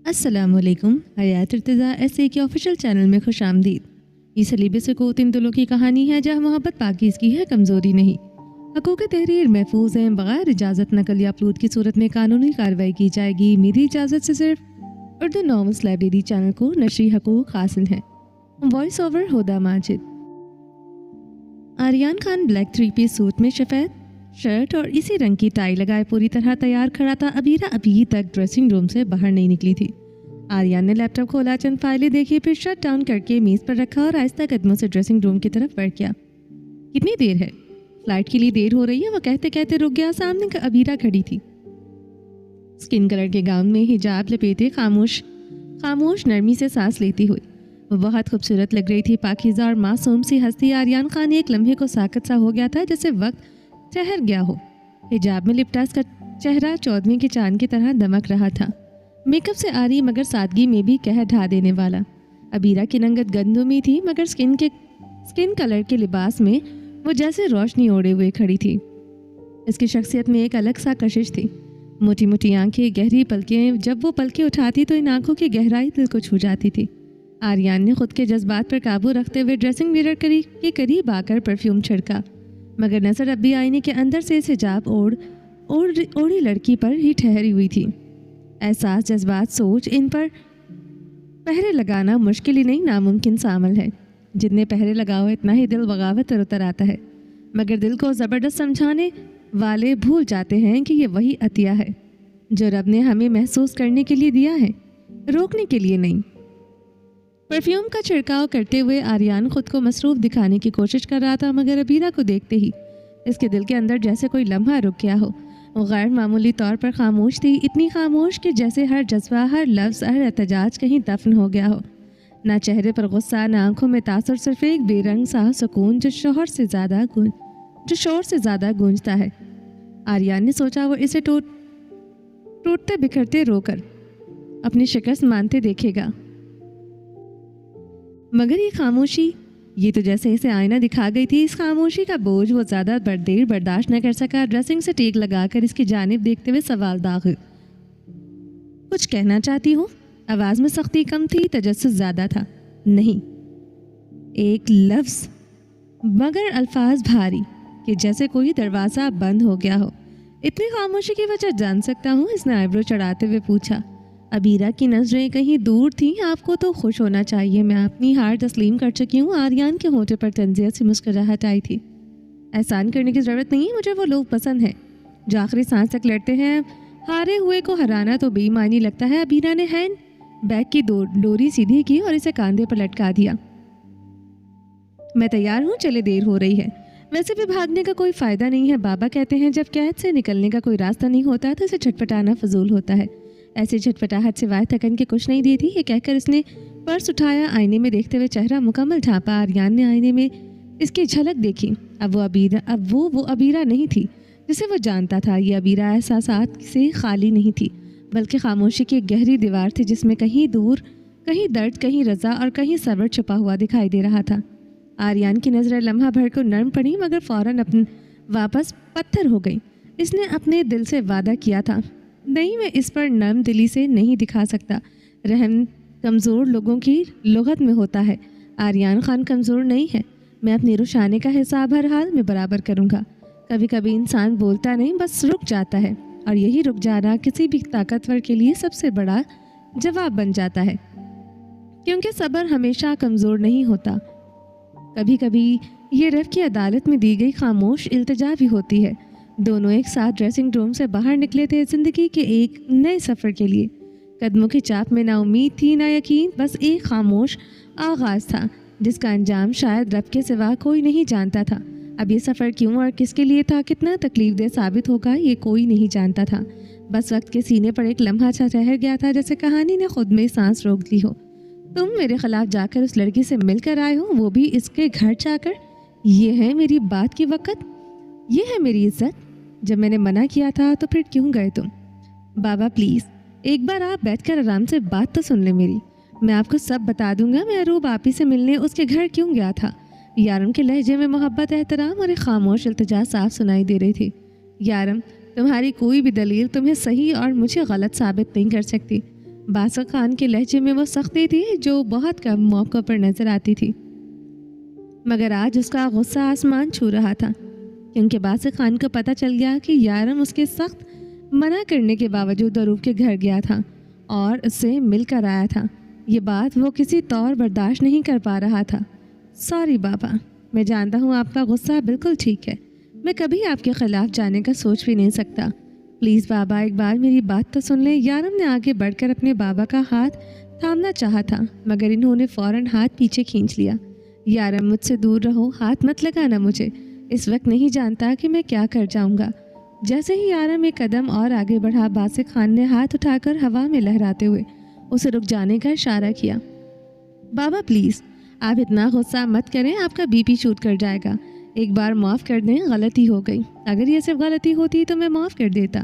अस्सलाम वालेकुम। हयात इर्तिज़ा ऐसे के ऑफिशियल चैनल में खुश आमदीद। ये सलीबे से कोत इन दिलों की कहानी है जहाँ मोहब्बत पाकीज़गी है, कमज़ोरी नहीं। हकूक़ तहरीर महफूज हैं, बग़ैर इजाज़त नकल या अपलोड की सूरत में कानूनी कार्रवाई की जाएगी। मेरी इजाज़त से सिर्फ उर्दू नॉवेल्स लाइब्रेरी चैनल को नशरी हकूक़ हासिल हैं। Voice over Huda Majid. Aryan Khan black 3 piece suit में सफ़ेद शर्ट और इसी रंग की टाई लगाए पूरी तरह तैयार खड़ा था। अबीरा अभी तक ड्रेसिंग रूम से बाहर नहीं निकली थी। आर्यन ने लैपटॉप खोला, चंद फाइलें देखी, फिर शट डाउन करके मेज़ पर रखा और आहिस्ता कदमों से ड्रेसिंग रूम की तरफ बढ़ गया। कितनी देर है? फ्लाइट के लिए देर हो रही है, वह कहते कहते रुक गया। सामने का अबीरा खड़ी थी, स्किन कलर के गाउन में, हिजाब लपेटे, खामोश नरमी से सांस लेती हुई। वो बहुत खूबसूरत लग रही थी, पाकीज़ा और मासूम सी हंसती। आर्यन खान एक लम्हे को साकत सा हो गया था, जैसे वक्त ठहर गया हो। हिजाब में लिपटा उसका चेहरा चौदहवीं के चांद की तरह दमक रहा था, मेकअप से आ रही मगर सादगी में भी कहर ढा देने वाला। अबीरा की रंगत गंदुमी थी, मगर स्किन कलर के लिबास में वो जैसे रोशनी ओढ़े हुए खड़ी थी। इसकी शख्सियत में एक अलग सा कशिश थी। मोटी मोटी आंखें, गहरी पलकें, जब वो पलकें उठाती तो इन आंखों की गहराई दिल को छू जाती थी। आर्यन ने खुद के जज्बात पर काबू रखते हुए ड्रेसिंग मिरर के करीब आकर परफ्यूम छिड़का, मगर नजर अब भी आईने के अंदर से इस हिजाब ओढ़ी लड़की पर ही ठहरी हुई थी। एहसास, जज्बात, सोच, इन पर पहरे लगाना मुश्किल ही नहीं, नामुमकिन सा अमल है। जितने पहरे लगाओ इतना ही दिल बगावत पर उतर आता है, मगर दिल को ज़बरदस्त समझाने वाले भूल जाते हैं कि ये वही अतिया है जो रब ने हमें महसूस करने के लिए दिया है, रोकने के लिए नहीं। परफ्यूम का छिड़काव करते हुए आर्यन खुद को मसरूफ़ दिखाने की कोशिश कर रहा था, मगर अबीरा को देखते ही इसके दिल के अंदर जैसे कोई लम्हा रुक गया हो। वो गैर मामूली तौर पर खामोश थी, इतनी खामोश कि जैसे हर जज्बा, हर लफ्ज़, हर एहतजाज कहीं दफन हो गया हो। ना चेहरे पर गुस्सा, ना आंखों में तासुर, सिर्फ एक बेरंग सा सुकून जो शोर से ज़्यादा गूंजता है। आर्यन ने सोचा वो इसे टूटते बिखरते रोकर अपनी शिकस्त मानते देखेगा, मगर ये खामोशी, ये तो जैसे इसे आईना दिखा गई थी। इस खामोशी का बोझ वो ज़्यादा देर बर्दाश्त न कर सका। ड्रेसिंग से टेक लगाकर इसकी जानिब देखते हुए सवाल दाग, कुछ कहना चाहती हूँ? आवाज़ में सख्ती कम थी, तजस्सुस ज़्यादा था। नहीं, एक लफ्ज़, मगर अल्फाज भारी कि जैसे कोई दरवाज़ा बंद हो गया हो। इतनी खामोशी की वजह जान सकता हूँ? इसने आईब्रो चढ़ाते हुए पूछा। अबीरा की नज़रें कहीं दूर थीं। आपको तो खुश होना चाहिए, मैं अपनी हार तस्लीम कर चुकी हूँ। आर्यन के होंठे पर तंज़ियत सी मुस्कुराहट आई थी। एहसान करने की ज़रूरत नहीं, मुझे वो लोग पसंद हैं जो आखिरी सांस तक लड़ते हैं। हारे हुए को हराना तो बेईमानी लगता है। अबीरा ने हैंड बैग की डोरी सीधी की और इसे कंधे पर लटका दिया। मैं तैयार हूँ, चले, देर हो रही है। वैसे भी भागने का कोई फ़ायदा नहीं है। बाबा कहते हैं जब कैद से निकलने का कोई रास्ता नहीं होता तो इसे झटपटाना फजूल होता है। ऐसी झटपटाहट सिवाय थकन के कुछ नहीं दी थी। ये कहकर इसने पर्स उठाया, आईने में देखते हुए चेहरा मुकम्मल ढांपा। आर्यन ने आईने में इसकी झलक देखी। अब वो अबीरा नहीं थी जिसे वो जानता था। ये अबीरा एहसासात से खाली नहीं थी, बल्कि खामोशी की एक गहरी दीवार थी जिसमें कहीं दूर, कहीं दर्द, कहीं रज़ा और कहीं सब्र छुपा हुआ दिखाई दे रहा था। आर्यन की नज़रें लम्हा भर को नरम पड़ी, मगर फ़ौरन वापस पत्थर हो गई। इसने अपने दिल से वादा किया था, नहीं, मैं इस पर नरम दिली से नहीं दिखा सकता। रहम कमज़ोर लोगों की लुग़त में होता है। आर्यन खान कमज़ोर नहीं है। मैं अपनी रुशाने का हिसाब हर हाल में बराबर करूँगा। कभी कभी इंसान बोलता नहीं, बस रुक जाता है, और यही रुक जाना किसी भी ताकतवर के लिए सबसे बड़ा जवाब बन जाता है, क्योंकि सब्र हमेशा कमज़ोर नहीं होता। कभी कभी ये रब की अदालत में दी गई खामोश इल्तिजा भी होती है। दोनों एक साथ ड्रेसिंग रूम से बाहर निकले थे, ज़िंदगी के एक नए सफ़र के लिए। कदमों की चाप में ना उम्मीद थी, ना यकीन, बस एक खामोश आगाज़ था जिसका अंजाम शायद रब के सिवा कोई नहीं जानता था। अब ये सफ़र क्यों और किसके लिए था, कितना तकलीफ़देह साबित होगा, ये कोई नहीं जानता था। बस वक्त के सीने पर एक लम्हा सा ठहर गया था, जैसे कहानी ने खुद में सांस रोक ली हो। तुम मेरे ख़िलाफ़ जाकर उस लड़की से मिलकर आए हो, वो भी इसके घर जाकर। ये है मेरी बात की वक़्त, ये है मेरी इज़्ज़त। जब मैंने मना किया था तो फिर क्यों गए तुम? बाबा प्लीज़, एक बार आप बैठकर आराम से बात तो सुन ले मेरी। मैं आपको सब बता दूंगा। मैं अरूब आपी से मिलने उसके घर क्यों गया था। यारम के लहजे में मोहब्बत, एहतराम और एक खामोश इल्तिजा साफ सुनाई दे रही थी। यारम, तुम्हारी कोई भी दलील तुम्हें सही और मुझे गलत साबित नहीं कर सकती। बासक खान के लहजे में वो सख्ती थी जो बहुत कम मौक़ों पर नज़र आती थी, मगर आज उसका गुस्सा आसमान छू रहा था, क्योंकि बासक खान को पता चल गया कि यारम उसके सख्त मना करने के बावजूद अरूब के घर गया था और उससे मिल कर आया था। ये बात वो किसी तौर बर्दाश्त नहीं कर पा रहा था। सॉरी बाबा, मैं जानता हूँ आपका गुस्सा बिल्कुल ठीक है, मैं कभी आपके ख़िलाफ़ जाने का सोच भी नहीं सकता। प्लीज़ बाबा, एक बार मेरी बात तो सुन लें। यारम ने आगे बढ़कर अपने बाबा का हाथ थामना चाहा था, मगर इन्होंने फ़ौरन हाथ पीछे खींच लिया। यारम, मुझसे दूर रहो, हाथ मत लगाना मुझे, इस वक्त नहीं जानता कि मैं क्या कर जाऊँगा। जैसे ही यारम एक कदम और आगे बढ़ा, बासिक खान ने हाथ उठाकर हवा में लहराते हुए उसे रुक जाने का इशारा किया। बाबा प्लीज़, आप इतना गुस्सा मत करें, आपका बीपी शूट कर जाएगा। एक बार माफ़ कर दें, गलती हो गई। अगर ये सिर्फ गलती होती तो मैं माफ़ कर देता,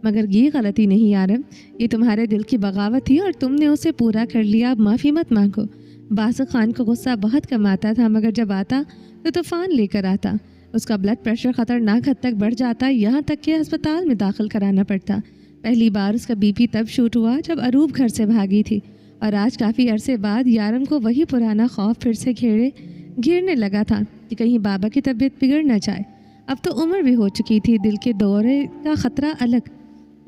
मगर ये गलती नहीं यारम, ये तुम्हारे दिल की बगावत थी और तुमने उसे पूरा कर लिया। अब माफ़ी मत मांगो। बासिक खान को गुस्सा बहुत कम आता था, मगर जब आता तो तूफ़ान लेकर आता। उसका ब्लड प्रेशर ख़तरनाक हद तक बढ़ जाता, यहाँ तक कि अस्पताल में दाखिल कराना पड़ता। पहली बार उसका बीपी तब शूट हुआ जब अरूब घर से भागी थी, और आज काफ़ी अरसे बाद यारम को वही पुराना खौफ फिर से घेरने लगा था कि कहीं बाबा की तबीयत बिगड़ न जाए। अब तो उम्र भी हो चुकी थी, दिल के दौरे का ख़तरा अलग।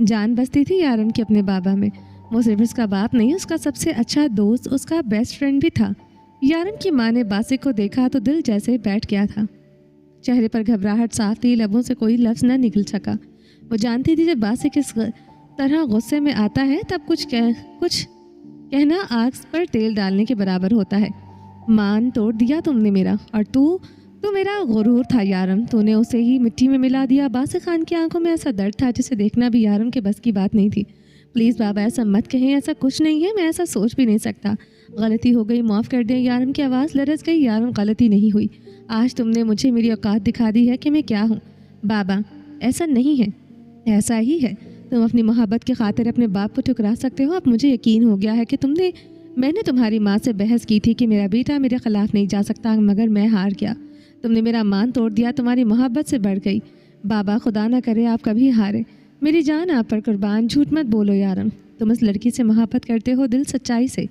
जान बसती थी यारम की अपने बाबा में। वो सिर्फ उसका बाप नहीं, उसका सबसे अच्छा दोस्त, उसका बेस्ट फ्रेंड भी था। यारम की माँ ने बासिक को देखा तो दिल जैसे बैठ गया था। चेहरे पर घबराहट साफ थी, लबों से कोई लफ्ज़ न निकल सका। वो जानती थी जब बासिक इस तरह गुस्से में आता है तब कुछ कहना आग पर तेल डालने के बराबर होता है। मान तोड़ दिया तुमने मेरा, और तू मेरा गुरूर था यारम, तूने उसे ही मिट्टी में मिला दिया। बासिक खान की आंखों में ऐसा दर्द था जिसे देखना भी यारम के बस की बात नहीं थी। प्लीज़ बाबा, ऐसा मत कहें, ऐसा कुछ नहीं है, मैं ऐसा सोच भी नहीं सकता। गलती हो गई, माफ़ कर दें। यारम की आवाज़ लरज़ गई। यारम, गलती नहीं हुई, आज तुमने मुझे मेरी औकात दिखा दी है कि मैं क्या हूँ। बाबा, ऐसा नहीं है, ऐसा ही है। तुम अपनी मोहब्बत की खातिर अपने बाप को ठुकरा सकते हो। अब मुझे यकीन हो गया है कि मैंने तुम्हारी माँ से बहस की थी कि मेरा बेटा मेरे ख़िलाफ़ नहीं जा सकता, मगर मैं हार गया। तुमने मेरा मान तोड़ दिया, तुम्हारी मोहब्बत से बढ़ गई। बाबा, खुदा ना करे आप कभी हारे, मेरी जान आप पर कुर्बान। झूठ मत बोलो यारम, तुम उस लड़की से मोहब्बत करते हो, दिल सच्चाई से,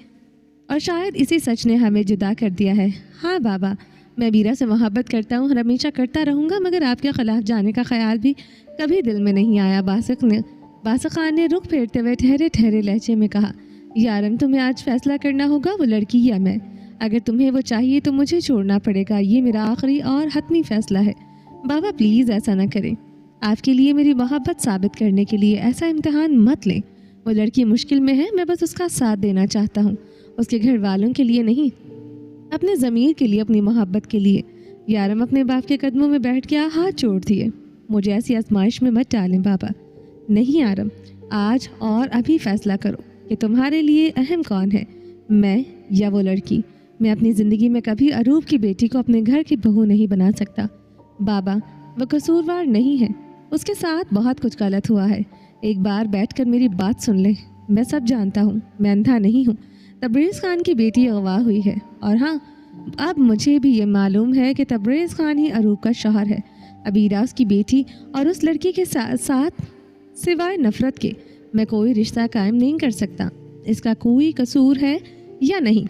और शायद इसी सच ने हमें जुदा कर दिया है। हाँ बाबा, मैं वीरा से मोहब्बत करता हूँ, हमेशा करता रहूँगा, मगर आपके ख़िलाफ़ जाने का ख्याल भी कभी दिल में नहीं आया। बासिक खान ने रुख फेरते हुए ठहरे ठहरे लहजे में कहा। यारम, तुम्हें आज फैसला करना होगा, वो लड़की या मैं। अगर तुम्हें वो चाहिए तो मुझे छोड़ना पड़ेगा, ये मेरा आखिरी और हतमी फ़ैसला है। बाबा प्लीज़ ऐसा ना करें, आपके लिए मेरी मोहब्बत साबित करने के लिए ऐसा इम्तिहान मत लें। वो लड़की मुश्किल में है, मैं बस उसका साथ देना चाहता हूँ, उसके घर वालों के लिए नहीं, अपने ज़मीर के लिए, अपनी मोहब्बत के लिए। यारम अपने बाप के कदमों में बैठ गया, हाथ जोड़ दिए। मुझे ऐसी आजमाइश में मत डालें बाबा। नहीं यारम, आज और अभी फ़ैसला करो कि तुम्हारे लिए अहम कौन है, मैं या वो लड़की। मैं अपनी ज़िंदगी में कभी अरूब की बेटी को अपने घर की बहू नहीं बना सकता। बाबा, वो कसूरवार नहीं है, उसके साथ बहुत कुछ गलत हुआ है। एक बार बैठकर मेरी बात सुन ले, मैं सब जानता हूँ, मैं अंधा नहीं हूँ। तबरेज़ खान की बेटी अगवा हुई है, और हाँ, अब मुझे भी ये मालूम है कि तबरेज़ खान ही अरूब का शौहर है। अबीरा उसकी बेटी और उस लड़की के साथ सिवाय नफ़रत के मैं कोई रिश्ता कायम नहीं कर सकता। इसका कोई कसूर है या नहीं,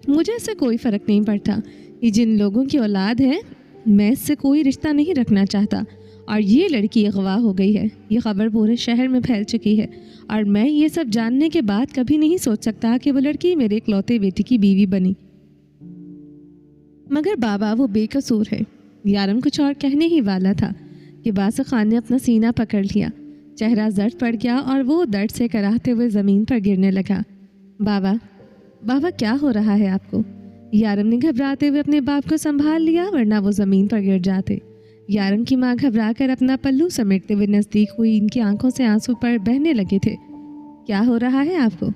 मुझे इससे कोई फ़र्क नहीं पड़ता। ये जिन लोगों की औलाद है, मैं इससे कोई रिश्ता नहीं रखना चाहता। और ये लड़की अगवा हो गई है, ये खबर पूरे शहर में फैल चुकी है, और मैं ये सब जानने के बाद कभी नहीं सोच सकता कि वो लड़की मेरे इकलौते बेटी की बीवी बनी। मगर बाबा, वो बेकसूर है। यारम कुछ और कहने ही वाला था कि बासिक खान ने अपना सीना पकड़ लिया, चेहरा जर्द पड़ गया और वो दर्द से कराहते हुए ज़मीन पर गिरने लगा। बाबा क्या हो रहा है आपको? यारम ने घबराते हुए अपने बाप को संभाल लिया, वरना वो ज़मीन पर गिर जाते। यारम की माँ घबरा कर अपना पल्लू समेटते हुए नज़दीक हुई, इनकी आंखों से आंसू पर बहने लगे थे। क्या हो रहा है आपको?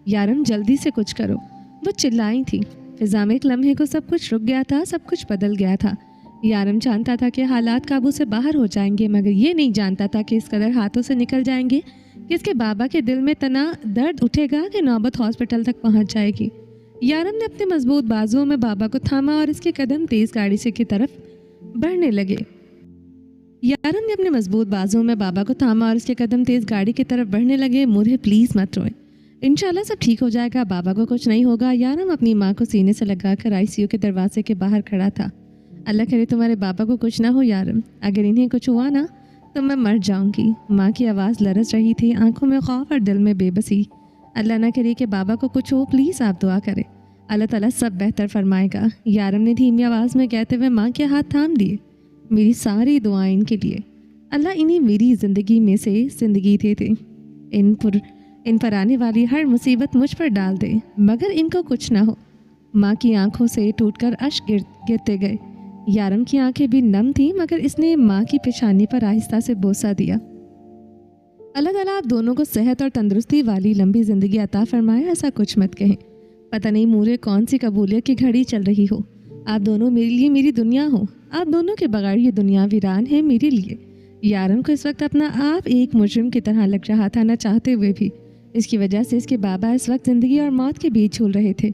यारम, जल्दी से कुछ करो, वो चिल्लाई थी। फिज़ा में एक लम्हे को सब कुछ रुक गया था, सब कुछ बदल गया था। यारम जानता था कि हालात काबू से बाहर हो जाएंगे, मगर ये नहीं जानता था कि इस कदर हाथों से निकल जाएंगे कि इसके बाबा के दिल में तना दर्द उठेगा कि नौबत हॉस्पिटल तक पहुंच जाएगी। यारम ने अपने मजबूत बाजुओं में बाबा को थामा और इसके कदम तेज़ गाड़ी से की तरफ बढ़ने लगे। यारम ने अपने मजबूत बाजुओं में बाबा को थामा और इसके कदम तेज़ गाड़ी की तरफ बढ़ने लगे। मुझे प्लीज़ मत रोए, इंशाल्लाह सब ठीक हो जाएगा, बाबा को कुछ नहीं होगा। यारम अपनी माँ को सीने से लगाकर आईसीयू के दरवाजे के बाहर खड़ा था। अल्लाह करे तुम्हारे बाबा को कुछ ना हो यारम, अगर इन्हें कुछ हुआ ना तो मैं मर जाऊंगी। माँ की आवाज़ लरस रही थी, आंखों में खौफ और दिल में बेबसी। अल्लाह ना करे कि बाबा को कुछ हो, प्लीज़ आप दुआ करें, अल्लाह ताला सब बेहतर फरमाएगा। यारम ने धीमी आवाज़ में कहते हुए माँ के हाथ थाम लिए। मेरी सारी दुआएं इनके लिए, अल्लाह इन्हें मेरी ज़िंदगी में से ज़िंदगी दे दे, इन पर आने वाली हर मुसीबत मुझ पर डाल दे, मगर इनको कुछ ना हो। माँ की आंखों से टूटकर अश्क गिरते गए। यारम की आंखें भी नम थीं, मगर इसने माँ की पेशानी पर आहिस्ता से बोसा दिया। अल्लाह ताला आप दोनों को सेहत और तंदुरुस्ती वाली लंबी ज़िंदगी अता फरमाए, ऐसा कुछ मत कहें। पता नहीं मुझे कौन सी कबूलियत की घड़ी चल रही हो। आप दोनों मेरे लिए मेरी दुनिया हो, आप दोनों के बगैर ये दुनिया वीरान है मेरे लिए। यारम को इस वक्त अपना आप एक मुजरिम की तरह लग रहा था, न चाहते हुए भी। इसकी वजह से इसके बाबा इस वक्त ज़िंदगी और मौत के बीच झूल रहे थे।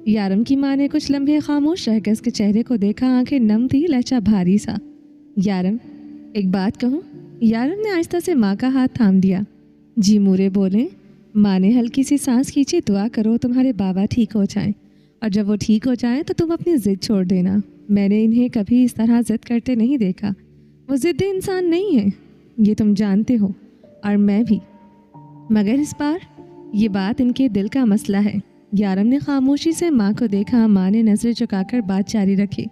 यारम की माँ ने कुछ लम्हे खामोश रहकर इसके चेहरे को देखा, आंखें नम थी, लहजा भारी सा। यारम, एक बात कहूँ? यारम ने आहिस्ता से माँ का हाथ थाम दिया। जी मूरे बोले। माँ ने हल्की सी सांस खींची। दुआ करो तुम्हारे बाबा ठीक हो जाएं, और जब वो ठीक हो जाएं तो तुम अपनी ज़िद छोड़ देना। मैंने इन्हें कभी इस तरह ज़िद करते नहीं देखा। वो ज़िद्दी इंसान नहीं है, ये तुम जानते हो, और मैं भी। मगर इस बार ये बात इनके दिल का मसला है। यारम ने खामोशी से माँ को देखा। माँ ने नज़रें झुकाकर बात जारी रखी।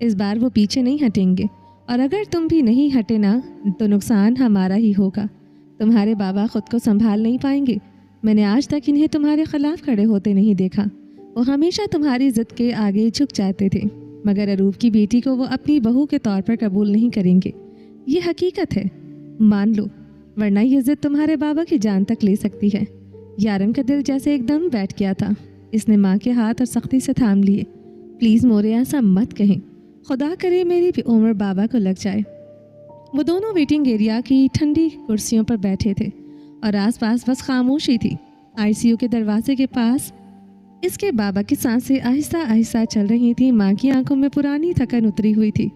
इस बार वो पीछे नहीं हटेंगे, और अगर तुम भी नहीं हटे ना तो नुकसान हमारा ही होगा। तुम्हारे बाबा ख़ुद को संभाल नहीं पाएंगे। मैंने आज तक इन्हें तुम्हारे ख़िलाफ़ खड़े होते नहीं देखा। वो हमेशा तुम्हारी ज़िद के आगे झुक जाते थे, मगर अरूब की बेटी को वो अपनी बहू के तौर पर कबूल नहीं करेंगे। ये हकीकत है, मान लो, वरना ये ज़िद तुम्हारे बाबा की जान तक ले सकती है। यारम का दिल जैसे एकदम बैठ गया था। इसने माँ के हाथ और सख्ती से थाम लिए। प्लीज़ मोरे, ऐसा मत कहें, खुदा करे मेरी भी उम्र बाबा को लग जाए। वो दोनों वेटिंग एरिया की ठंडी कुर्सियों पर बैठे थे और आसपास बस खामोशी थी। आईसीयू के दरवाजे के पास इसके बाबा की सांसें आहिस्ता आहिस्ता चल रही थी। माँ की आंखों में पुरानी थकन उतरी हुई थी।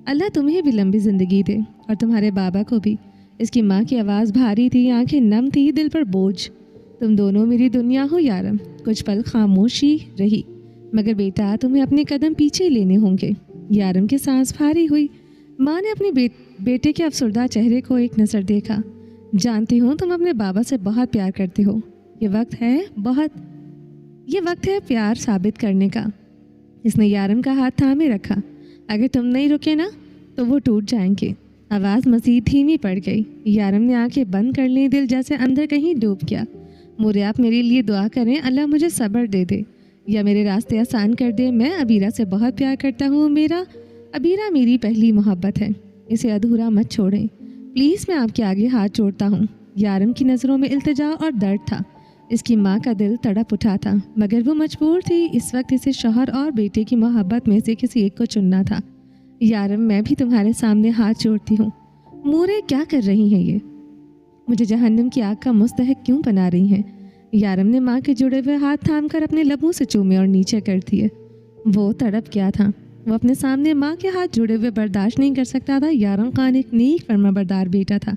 अल्लाह तुम्हें भी लंबी ज़िंदगी दे, और तुम्हारे बाबा को भी। इसकी माँ की आवाज़ भारी थी, आंखें नम थी, दिल पर बोझ। तुम दोनों मेरी दुनिया हो यारम। कुछ पल खामोशी रही, मगर बेटा तुम्हें अपने कदम पीछे लेने होंगे। यारम की सांस भारी हुई। माँ ने अपने बेटे के अफसरदा चेहरे को एक नज़र देखा। जानती हूँ तुम अपने बाबा से बहुत प्यार करते हो। ये वक्त है प्यार साबित करने का। इसने यारम का हाथ थामे रखा। अगर तुम नहीं रुके ना तो वो टूट जाएंगे। आवाज़ मज़ीद धीमी पड़ गई। यारम ने आंखें बंद कर ली, दिल जैसे अंदर कहीं डूब गया। मोरे, आप मेरे लिए दुआ करें, अल्लाह मुझे सब्र दे दे या मेरे रास्ते आसान कर दे। मैं अबीरा से बहुत प्यार करता हूँ। अबीरा मेरी पहली मोहब्बत है, इसे अधूरा मत छोड़ें प्लीज़। मैं आपके आगे हाथ जोड़ता हूँ। यारम की नज़रों में इल्तिजा और दर्द था। इसकी माँ का दिल तड़प उठा था, मगर वो मजबूर थी। इस वक्त इसे शौहर और बेटे की मोहब्बत में से किसी एक को चुनना था। यारम, मैं भी तुम्हारे सामने हाथ जोड़ती हूँ। मोरे, क्या कर रही हैं ये? मुझे जहन्नम की आग का मुस्तहक क्यों बना रही हैं? यारम ने माँ के जुड़े हुए हाथ थामकर अपने लबों से चूमे और नीचे कर दिए। वो तड़प गया था। वो अपने सामने माँ के हाथ जुड़े हुए बर्दाश्त नहीं कर सकता था। यारम खान एक नेक फरमाबरदार बेटा था।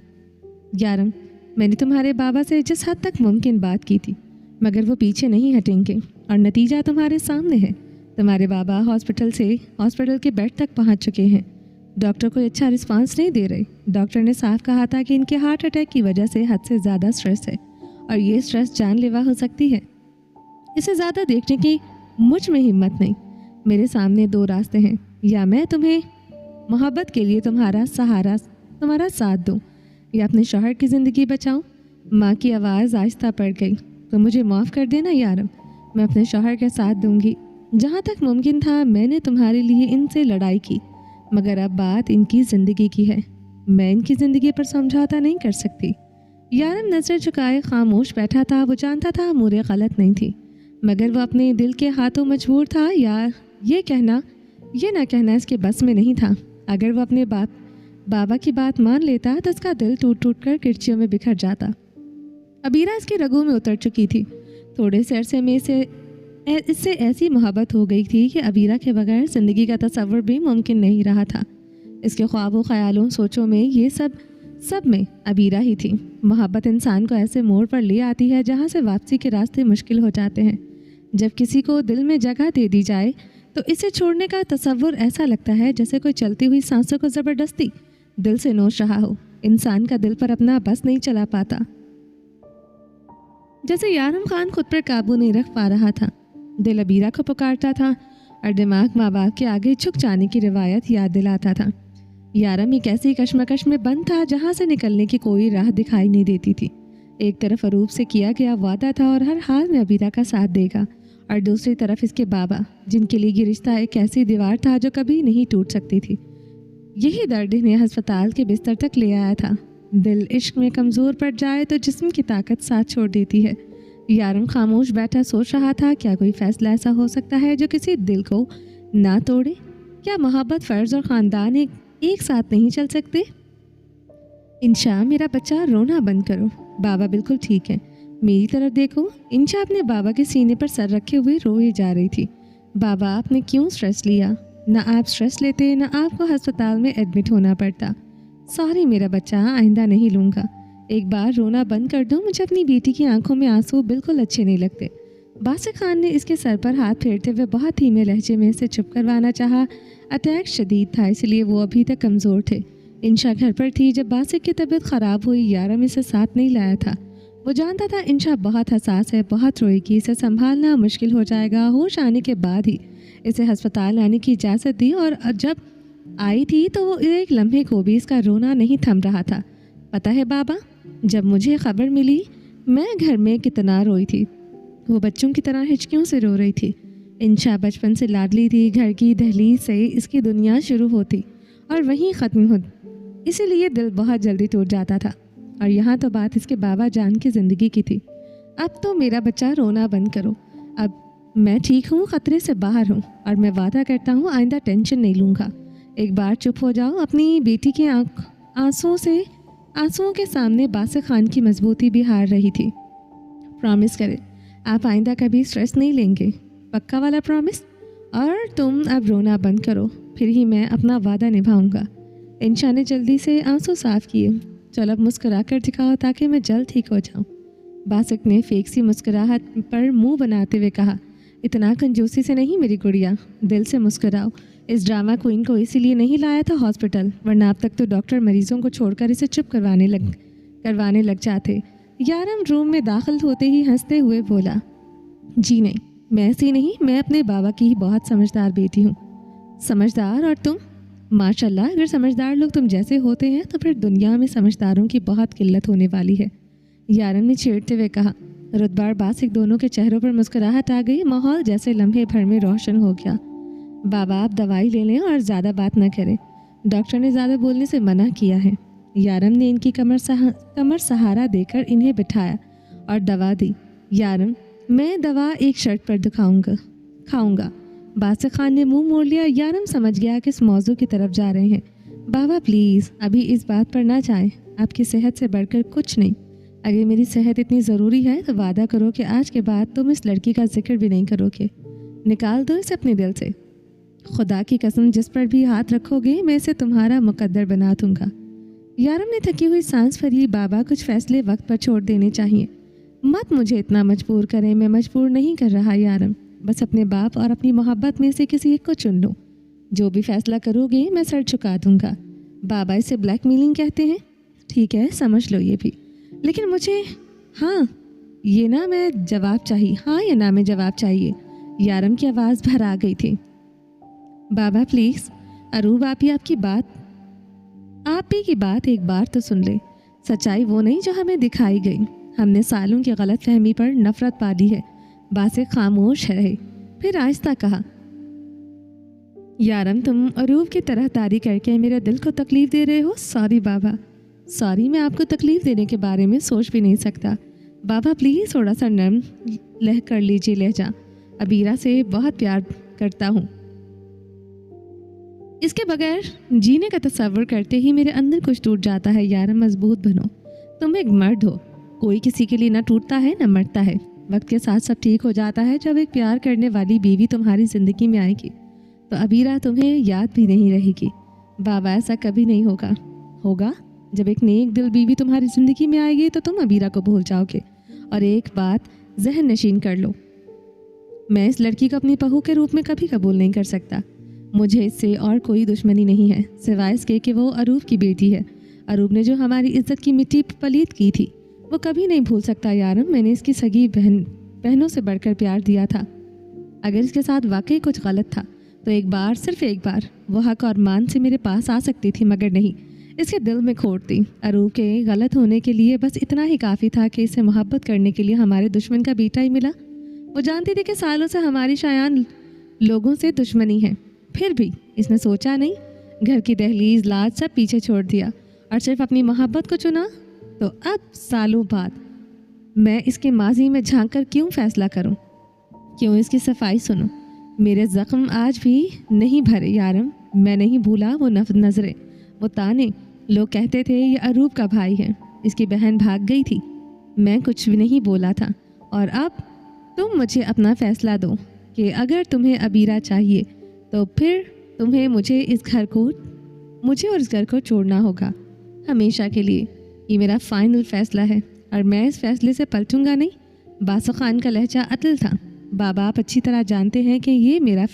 यारम, मैंने तुम्हारे बाबा से जिस हद तक मुमकिन बात की थी, मगर वो पीछे नहीं हटेंगे, और नतीजा तुम्हारे सामने है। तुम्हारे बाबा हॉस्पिटल के बेड तक पहुंच चुके हैं। डॉक्टर कोई अच्छा रिस्पांस नहीं दे रहे। डॉक्टर ने साफ कहा था कि इनके हार्ट अटैक की वजह से हद से ज़्यादा स्ट्रेस है, और ये स्ट्रेस जानलेवा हो सकती है। इसे ज़्यादा देखने की मुझ में हिम्मत नहीं। मेरे सामने दो रास्ते हैं, या मैं तुम्हें मोहब्बत के लिए तुम्हारा साथ दूँ, या अपने शौहर की ज़िंदगी बचाऊँ। माँ की आवाज़ आहिस्ता पड़ गई। तो मुझे माफ़ कर देना यारम, मैं अपने शौहर के साथ दूँगी। जहाँ तक मुमकिन था मैंने तुम्हारे लिए इनसे लड़ाई की, मगर अब बात इनकी ज़िंदगी की है। मैं इनकी ज़िंदगी पर समझौता नहीं कर सकती। यारम नज़र झुकाए खामोश बैठा था। वो जानता था मोरे गलत नहीं थी, मगर वो अपने दिल के हाथों मजबूर था। यार, ये ना कहना इसके बस में नहीं था। अगर वो अपने बाबा की बात मान लेता तो उसका दिल टूट टूट कर किरचियों में बिखर जाता। अबीरा इसके रगों में उतर चुकी थी। थोड़े से अरसे में इससे ऐसी मोहब्बत हो गई थी कि अबीरा के बगैर ज़िंदगी का तसव्वुर भी मुमकिन नहीं रहा था। इसके ख्वाबों ख्यालों सोचों में ये सब सब में अबीरा ही थी। मोहब्बत इंसान को ऐसे मोड़ पर ले आती है जहाँ से वापसी के रास्ते मुश्किल हो जाते हैं। जब किसी को दिल में जगह दे दी जाए तो इसे छोड़ने का तसव्वुर ऐसा लगता है जैसे कोई चलती हुई सांसों को ज़बरदस्ती दिल से नोच रहा हो। इंसान का दिल पर अपना बस नहीं चला पाता। जैसे यारम खान खुद पर काबू नहीं रख पा रहा था। दिल अबीरा को पुकारता था और दिमाग माँ बाप के आगे झुक जाने की रिवायत याद दिलाता था। यारम एक ऐसी कश्मकश में बंद था जहाँ से निकलने की कोई राह दिखाई नहीं देती थी। एक तरफ अरूप से किया गया वादा था और हर हाल में अबीरा का साथ देगा, और दूसरी तरफ इसके बाबा, जिनके लिए ये रिश्ता एक ऐसी दीवार था जो कभी नहीं टूट सकती थी। यही दर्द इन्हें अस्पताल के बिस्तर तक ले आया था। दिल इश्क में कमज़ोर पड़ जाए तो जिस्म की ताकत साथ छोड़ देती है। यारम खामोश बैठा सोच रहा था, क्या कोई फ़ैसला ऐसा हो सकता है जो किसी दिल को ना तोड़े? क्या मोहब्बत, फ़र्ज़ और ख़ानदान एक साथ नहीं चल सकते? इंशा, मेरा बच्चा, रोना बंद करो। बाबा बिल्कुल ठीक है, मेरी तरफ देखो। इंशा अपने बाबा के सीने पर सर रखे हुए रोए जा रही थी। बाबा, आपने क्यों स्ट्रेस लिया? ना आप स्ट्रेस लेते, ना आपको अस्पताल में एडमिट होना पड़ता। सॉरी मेरा बच्चा, आइंदा नहीं लूँगा। एक बार रोना बंद कर दो, मुझे अपनी बेटी की आंखों में आंसू बिल्कुल अच्छे नहीं लगते। बासिक खान ने इसके सर पर हाथ फेरते हुए बहुत धीमे लहजे में इसे चुप करवाना चाहा। अटैक शदीद था, इसलिए वो अभी तक कमज़ोर थे। इंशा घर पर थी जब बासिक की तबीयत ख़राब हुई। यारम इसे साथ नहीं लाया था। वो जानता था इंशा बहुत हसास है, बहुत रोएगी, इसे संभालना मुश्किल हो जाएगा। होश आने के बाद ही इसे अस्पताल आने की इजाज़त दी, और जब आई थी तो वो एक लम्हे को भी इसका रोना नहीं थम रहा था। पता है बाबा, जब मुझे खबर मिली मैं घर में कितना रोई थी। वो बच्चों की तरह हिचकियों से रो रही थी। इंशा बचपन से लाडली थी। घर की दहलीज से इसकी दुनिया शुरू होती और वहीं ख़त्म होती, इसीलिए दिल बहुत जल्दी टूट जाता था। और यहाँ तो बात इसके बाबा जान की ज़िंदगी की थी। अब तो मेरा बच्चा रोना बंद करो। अब मैं ठीक हूँ, ख़तरे से बाहर हूँ, और मैं वादा करता हूँ आइंदा टेंशन नहीं लूँगा। एक बार चुप हो जाओ। अपनी बेटी के आंसुओं के सामने बासिक खान की मजबूती भी हार रही थी। प्रॉमिस करें आप आइंदा कभी स्ट्रेस नहीं लेंगे, पक्का वाला प्रॉमिस? और तुम अब रोना बंद करो, फिर ही मैं अपना वादा निभाऊंगा। इंशा ने जल्दी से आंसू साफ किए। चलो अब मुस्कुरा कर दिखाओ ताकि मैं जल्द ठीक हो जाऊं। बासिक ने फेक सी मुस्कुराहट पर मुंह बनाते हुए कहा, इतना कंजूसी से नहीं मेरी गुड़िया, दिल से मुस्कुराओ। इस ड्रामा क्वीन को इसीलिए नहीं लाया था हॉस्पिटल, वरना अब तक तो डॉक्टर मरीजों को छोड़कर इसे चुप करवाने लग जाते। यारम रूम में दाखिल होते ही हंसते हुए बोला, जी नहीं, मैं ऐसी नहीं, मैं अपने बाबा की ही बहुत समझदार बेटी हूँ। समझदार? और तुम? माशाल्लाह, अगर समझदार लोग तुम जैसे होते हैं तो फिर दुनिया में समझदारों की बहुत किल्लत होने वाली है। यारम ने छेड़ते हुए कहा। रुतबा और बासिक दोनों के चेहरों पर मुस्कुराहट आ गई। माहौल जैसे लम्हे भर में रोशन हो गया। बाबा, आप दवाई ले लें और ज़्यादा बात न करें, डॉक्टर ने ज़्यादा बोलने से मना किया है। यारम ने इनकी कमर सहारा देकर इन्हें बिठाया और दवा दी। यारम, मैं दवा एक शर्त पर खाऊंगा। बासिक खान ने मुंह मोड़ लिया। यारम समझ गया कि इस मौजू की तरफ जा रहे हैं। बाबा प्लीज़ अभी इस बात पर ना जाएं, आपकी सेहत से बढ़कर कुछ नहीं। अगर मेरी सेहत इतनी ज़रूरी है तो वादा करो कि आज के बाद तुम इस लड़की का जिक्र भी नहीं करोगे। निकाल दो इसे अपने दिल से। खुदा की कसम, जिस पर भी हाथ रखोगे मैं इसे तुम्हारा मुकद्दर बना दूंगा। यारम ने थकी हुई सांस भरी। बाबा, कुछ फैसले वक्त पर छोड़ देने चाहिए। मत मुझे इतना मजबूर करें, मैं मजबूर नहीं कर रहा यारम, बस अपने बाप और अपनी मोहब्बत में से किसी एक को चुन लो। जो भी फैसला करोगे मैं सर झुका दूंगा। बाबा, इसे ब्लैकमेलिंग कहते हैं। ठीक है, समझ लो ये भी, लेकिन मुझे हाँ या ना में जवाब चाहिए। यारम की आवाज़ भर आ गई थी। बाबा प्लीज़, अरूब आप ही की बात एक बार तो सुन ले। सच्चाई वो नहीं जो हमें दिखाई गई। हमने सालों की गलत फहमी पर नफरत पाली है। बासिक खामोश रहे, फिर आहिस्ता कहा, यारम तुम अरूब की तरह तारी करके मेरे दिल को तकलीफ़ दे रहे हो। सॉरी बाबा, सॉरी, मैं आपको तकलीफ़ देने के बारे में सोच भी नहीं सकता। बाबा प्लीज़ थोड़ा सा नरम कर लीजिए लहजा। अबीरा से बहुत प्यार करता हूँ, इसके बगैर जीने का तस्वर करते ही मेरे अंदर कुछ टूट जाता है। यारम मजबूत बनो, तुम एक मर्द हो। कोई किसी के लिए ना टूटता है ना मरता है। वक्त के साथ सब ठीक हो जाता है। जब एक प्यार करने वाली बीवी तुम्हारी ज़िंदगी में आएगी तो अबीरा तुम्हें याद भी नहीं रहेगी। बाबा, ऐसा कभी नहीं होगा। जब एक नेक दिल बीवी तुम्हारी ज़िंदगी में आएगी तो तुम अबीरा को भूल जाओगे। और एक बात जहन नशीन कर लो, मैं इस लड़की को अपनी बहू के रूप में कभी कबूल नहीं कर सकता। मुझे इससे और कोई दुश्मनी नहीं है सिवाय इसके कि वो अरूप की बेटी है। अरूप ने जो हमारी इज्जत की मिट्टी पलीत की थी वो कभी नहीं भूल सकता यारम। मैंने इसकी सगी बहनों से बढ़कर प्यार दिया था। अगर इसके साथ वाकई कुछ गलत था तो एक बार, सिर्फ एक बार, वो हक और मान से मेरे पास आ सकती थी, मगर नहीं, इसके दिल में खोट थी। अरूप के गलत होने के लिए बस इतना ही काफ़ी था कि इसे मोहब्बत करने के लिए हमारे दुश्मन का बेटा ही मिला। वो जानती थी कि सालों से हमारी शायान लोगों से दुश्मनी है, फिर भी इसने सोचा नहीं, घर की दहलीज, लाज सब पीछे छोड़ दिया और सिर्फ अपनी मोहब्बत को चुना। तो अब सालों बाद मैं इसके माजी में झांक कर क्यों फैसला करूं, क्यों इसकी सफाई सुनूं? मेरे ज़ख्म आज भी नहीं भरे यारम। मैं नहीं भूला वो नज़रें, वो ताने। लोग कहते थे ये अरूप का भाई है, इसकी बहन भाग गई थी। मैं कुछ भी नहीं बोला था। और अब तुम मुझे अपना फ़ैसला दो कि अगर तुम्हें अबीरा चाहिए तो फिर तुम्हें मुझे और इस घर को छोड़ना होगा हमेशा के लिए। ये मेरा फ़ाइनल फ़ैसला है और मैं इस फ़ैसले से पलटूंगा नहीं। बासु खान का लहजा अतल था। बाबा, आप अच्छी तरह जानते हैं कि ये मेरा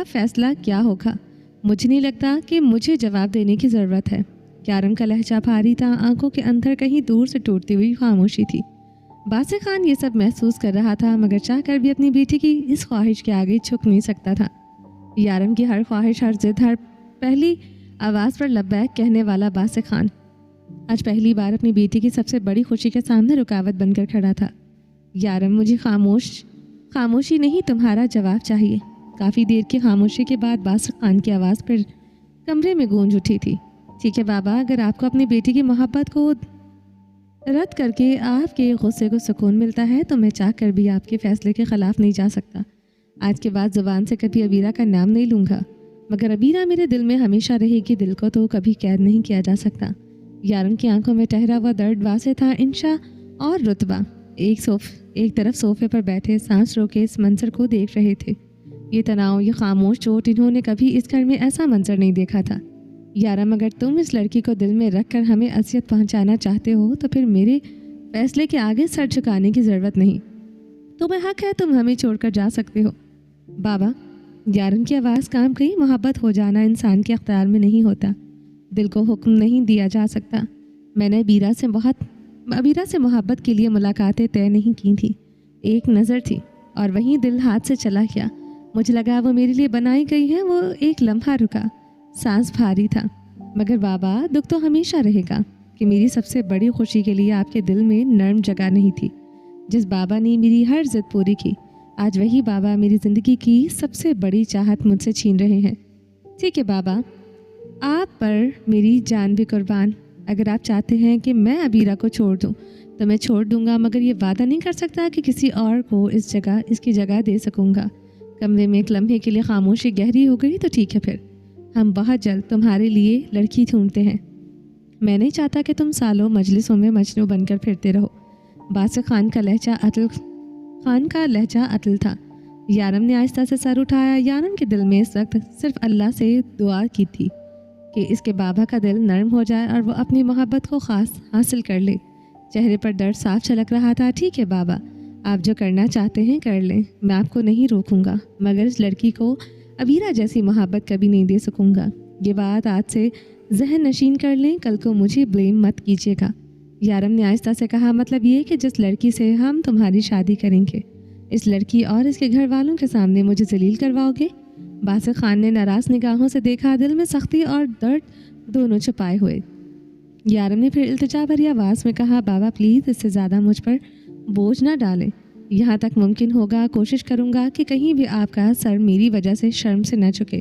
फ़ैसला क्या होगा। मुझे नहीं लगता कि मुझे जवाब देने की ज़रूरत है। यारम का लहजा भारी था, आंखों के अंदर कहीं दूर से टूटती हुई खामोशी थी। बासु खान ये सब महसूस कर रहा था, मगर चाहकर भी अपनी बेटी की इस ख्वाहिश के आगे झुक नहीं सकता था। यारम की हर ख्वाहिश, हर जिद, हर पहली आवाज़ पर लब्बैक कहने वाला बासु खान आज पहली बार अपनी बेटी की सबसे बड़ी खुशी के सामने रुकावट बनकर खड़ा था। यारम, मुझे खामोशी नहीं, तुम्हारा जवाब चाहिए। काफ़ी देर की खामोशी के बाद बासु खान की आवाज़ फिर कमरे में गूंज उठी थी। ठीक है बाबा, अगर आपको अपनी बेटी की मोहब्बत को रद्द करके आपके गुस्से को सुकून मिलता है तो मैं चाह कर भी आपके फ़ैसले के ख़िलाफ़ नहीं जा सकता। आज के बाद ज़ुबान से कभी अबीरा का नाम नहीं लूँगा, मगर अबीरा मेरे दिल में हमेशा रहेगी। दिल को तो कभी कैद नहीं किया जा सकता। यारम की आंखों में ठहरा हुआ दर्द वासे था। इंशा और रुतबा एक तरफ सोफे पर बैठे सांस रोके इस मंजर को देख रहे थे। ये तनाव, ये खामोश चोट, इन्होंने कभी इस घर में ऐसा मंजर नहीं देखा था। यारम, अगर तुम इस लड़की को दिल में रख कर हमें अजियत पहुंचाना चाहते हो तो फिर मेरे फैसले के आगे सर झुकाने की ज़रूरत नहीं। तुम्हें हक है, तुम हमें छोड़कर जा सकते हो। बाबा, यारम की आवाज़ काम गई। मोहब्बत हो जाना इंसान के अख्तियार में नहीं होता। दिल को हुक्म नहीं दिया जा सकता। मैंने अबीरा से मोहब्बत के लिए मुलाकातें तय नहीं की थी। एक नज़र थी और वहीं दिल हाथ से चला गया। मुझे लगा वो मेरे लिए बनाई गई है। वो एक लम्हा रुका, सांस भारी था। मगर बाबा, दुख तो हमेशा रहेगा कि मेरी सबसे बड़ी खुशी के लिए आपके दिल में नर्म जगह नहीं थी। जिस बाबा ने मेरी हर जिद पूरी की, आज वही बाबा मेरी ज़िंदगी की सबसे बड़ी चाहत मुझसे छीन रहे हैं। ठीक है बाबा, आप पर मेरी जान भी कुर्बान। अगर आप चाहते हैं कि मैं अबीरा को छोड़ दूं तो मैं छोड़ दूंगा, मगर ये वादा नहीं कर सकता कि किसी और को इसकी जगह दे सकूंगा। कमरे में एक लम्हे के लिए खामोशी गहरी हो गई। तो ठीक है, फिर हम बहुत जल्द तुम्हारे लिए लड़की ढूंढते हैं। मैं नहीं चाहता कि तुम सालों मजलिसों में मजनू बनकर फिरते रहो। बासु खान का लहजा अतल था। यारम ने आहिस्ता से सर उठाया। यारम के दिल में इस वक्त सिर्फ अल्लाह से दुआ की थी कि इसके बाबा का दिल नरम हो जाए और वो अपनी मोहब्बत को खास हासिल कर ले। चेहरे पर दर्द साफ झलक रहा था। ठीक है बाबा, आप जो करना चाहते हैं कर लें, मैं आपको नहीं रोकूंगा, मगर इस लड़की को अबीरा जैसी मोहब्बत कभी नहीं दे सकूंगा। ये बात आज से जहन नशीन कर लें, कल को मुझे ब्लेम मत कीजिएगा। यारम ने आहिस्ता से कहा, मतलब ये कि जिस लड़की से हम तुम्हारी शादी करेंगे, इस लड़की और इसके घर वालों के सामने मुझे जलील करवाओगे? बासु खान ने नाराज़ निगाहों से देखा, दिल में सख्ती और दर्द दोनों छुपाए हुए। यारम ने फिर इल्तिजा भरी आवाज़ में कहा, बाबा प्लीज़ इससे ज़्यादा मुझ पर बोझ ना डालें। यहाँ तक मुमकिन होगा कोशिश करूँगा कि कहीं भी आपका सर मेरी वजह से शर्म से न झुके।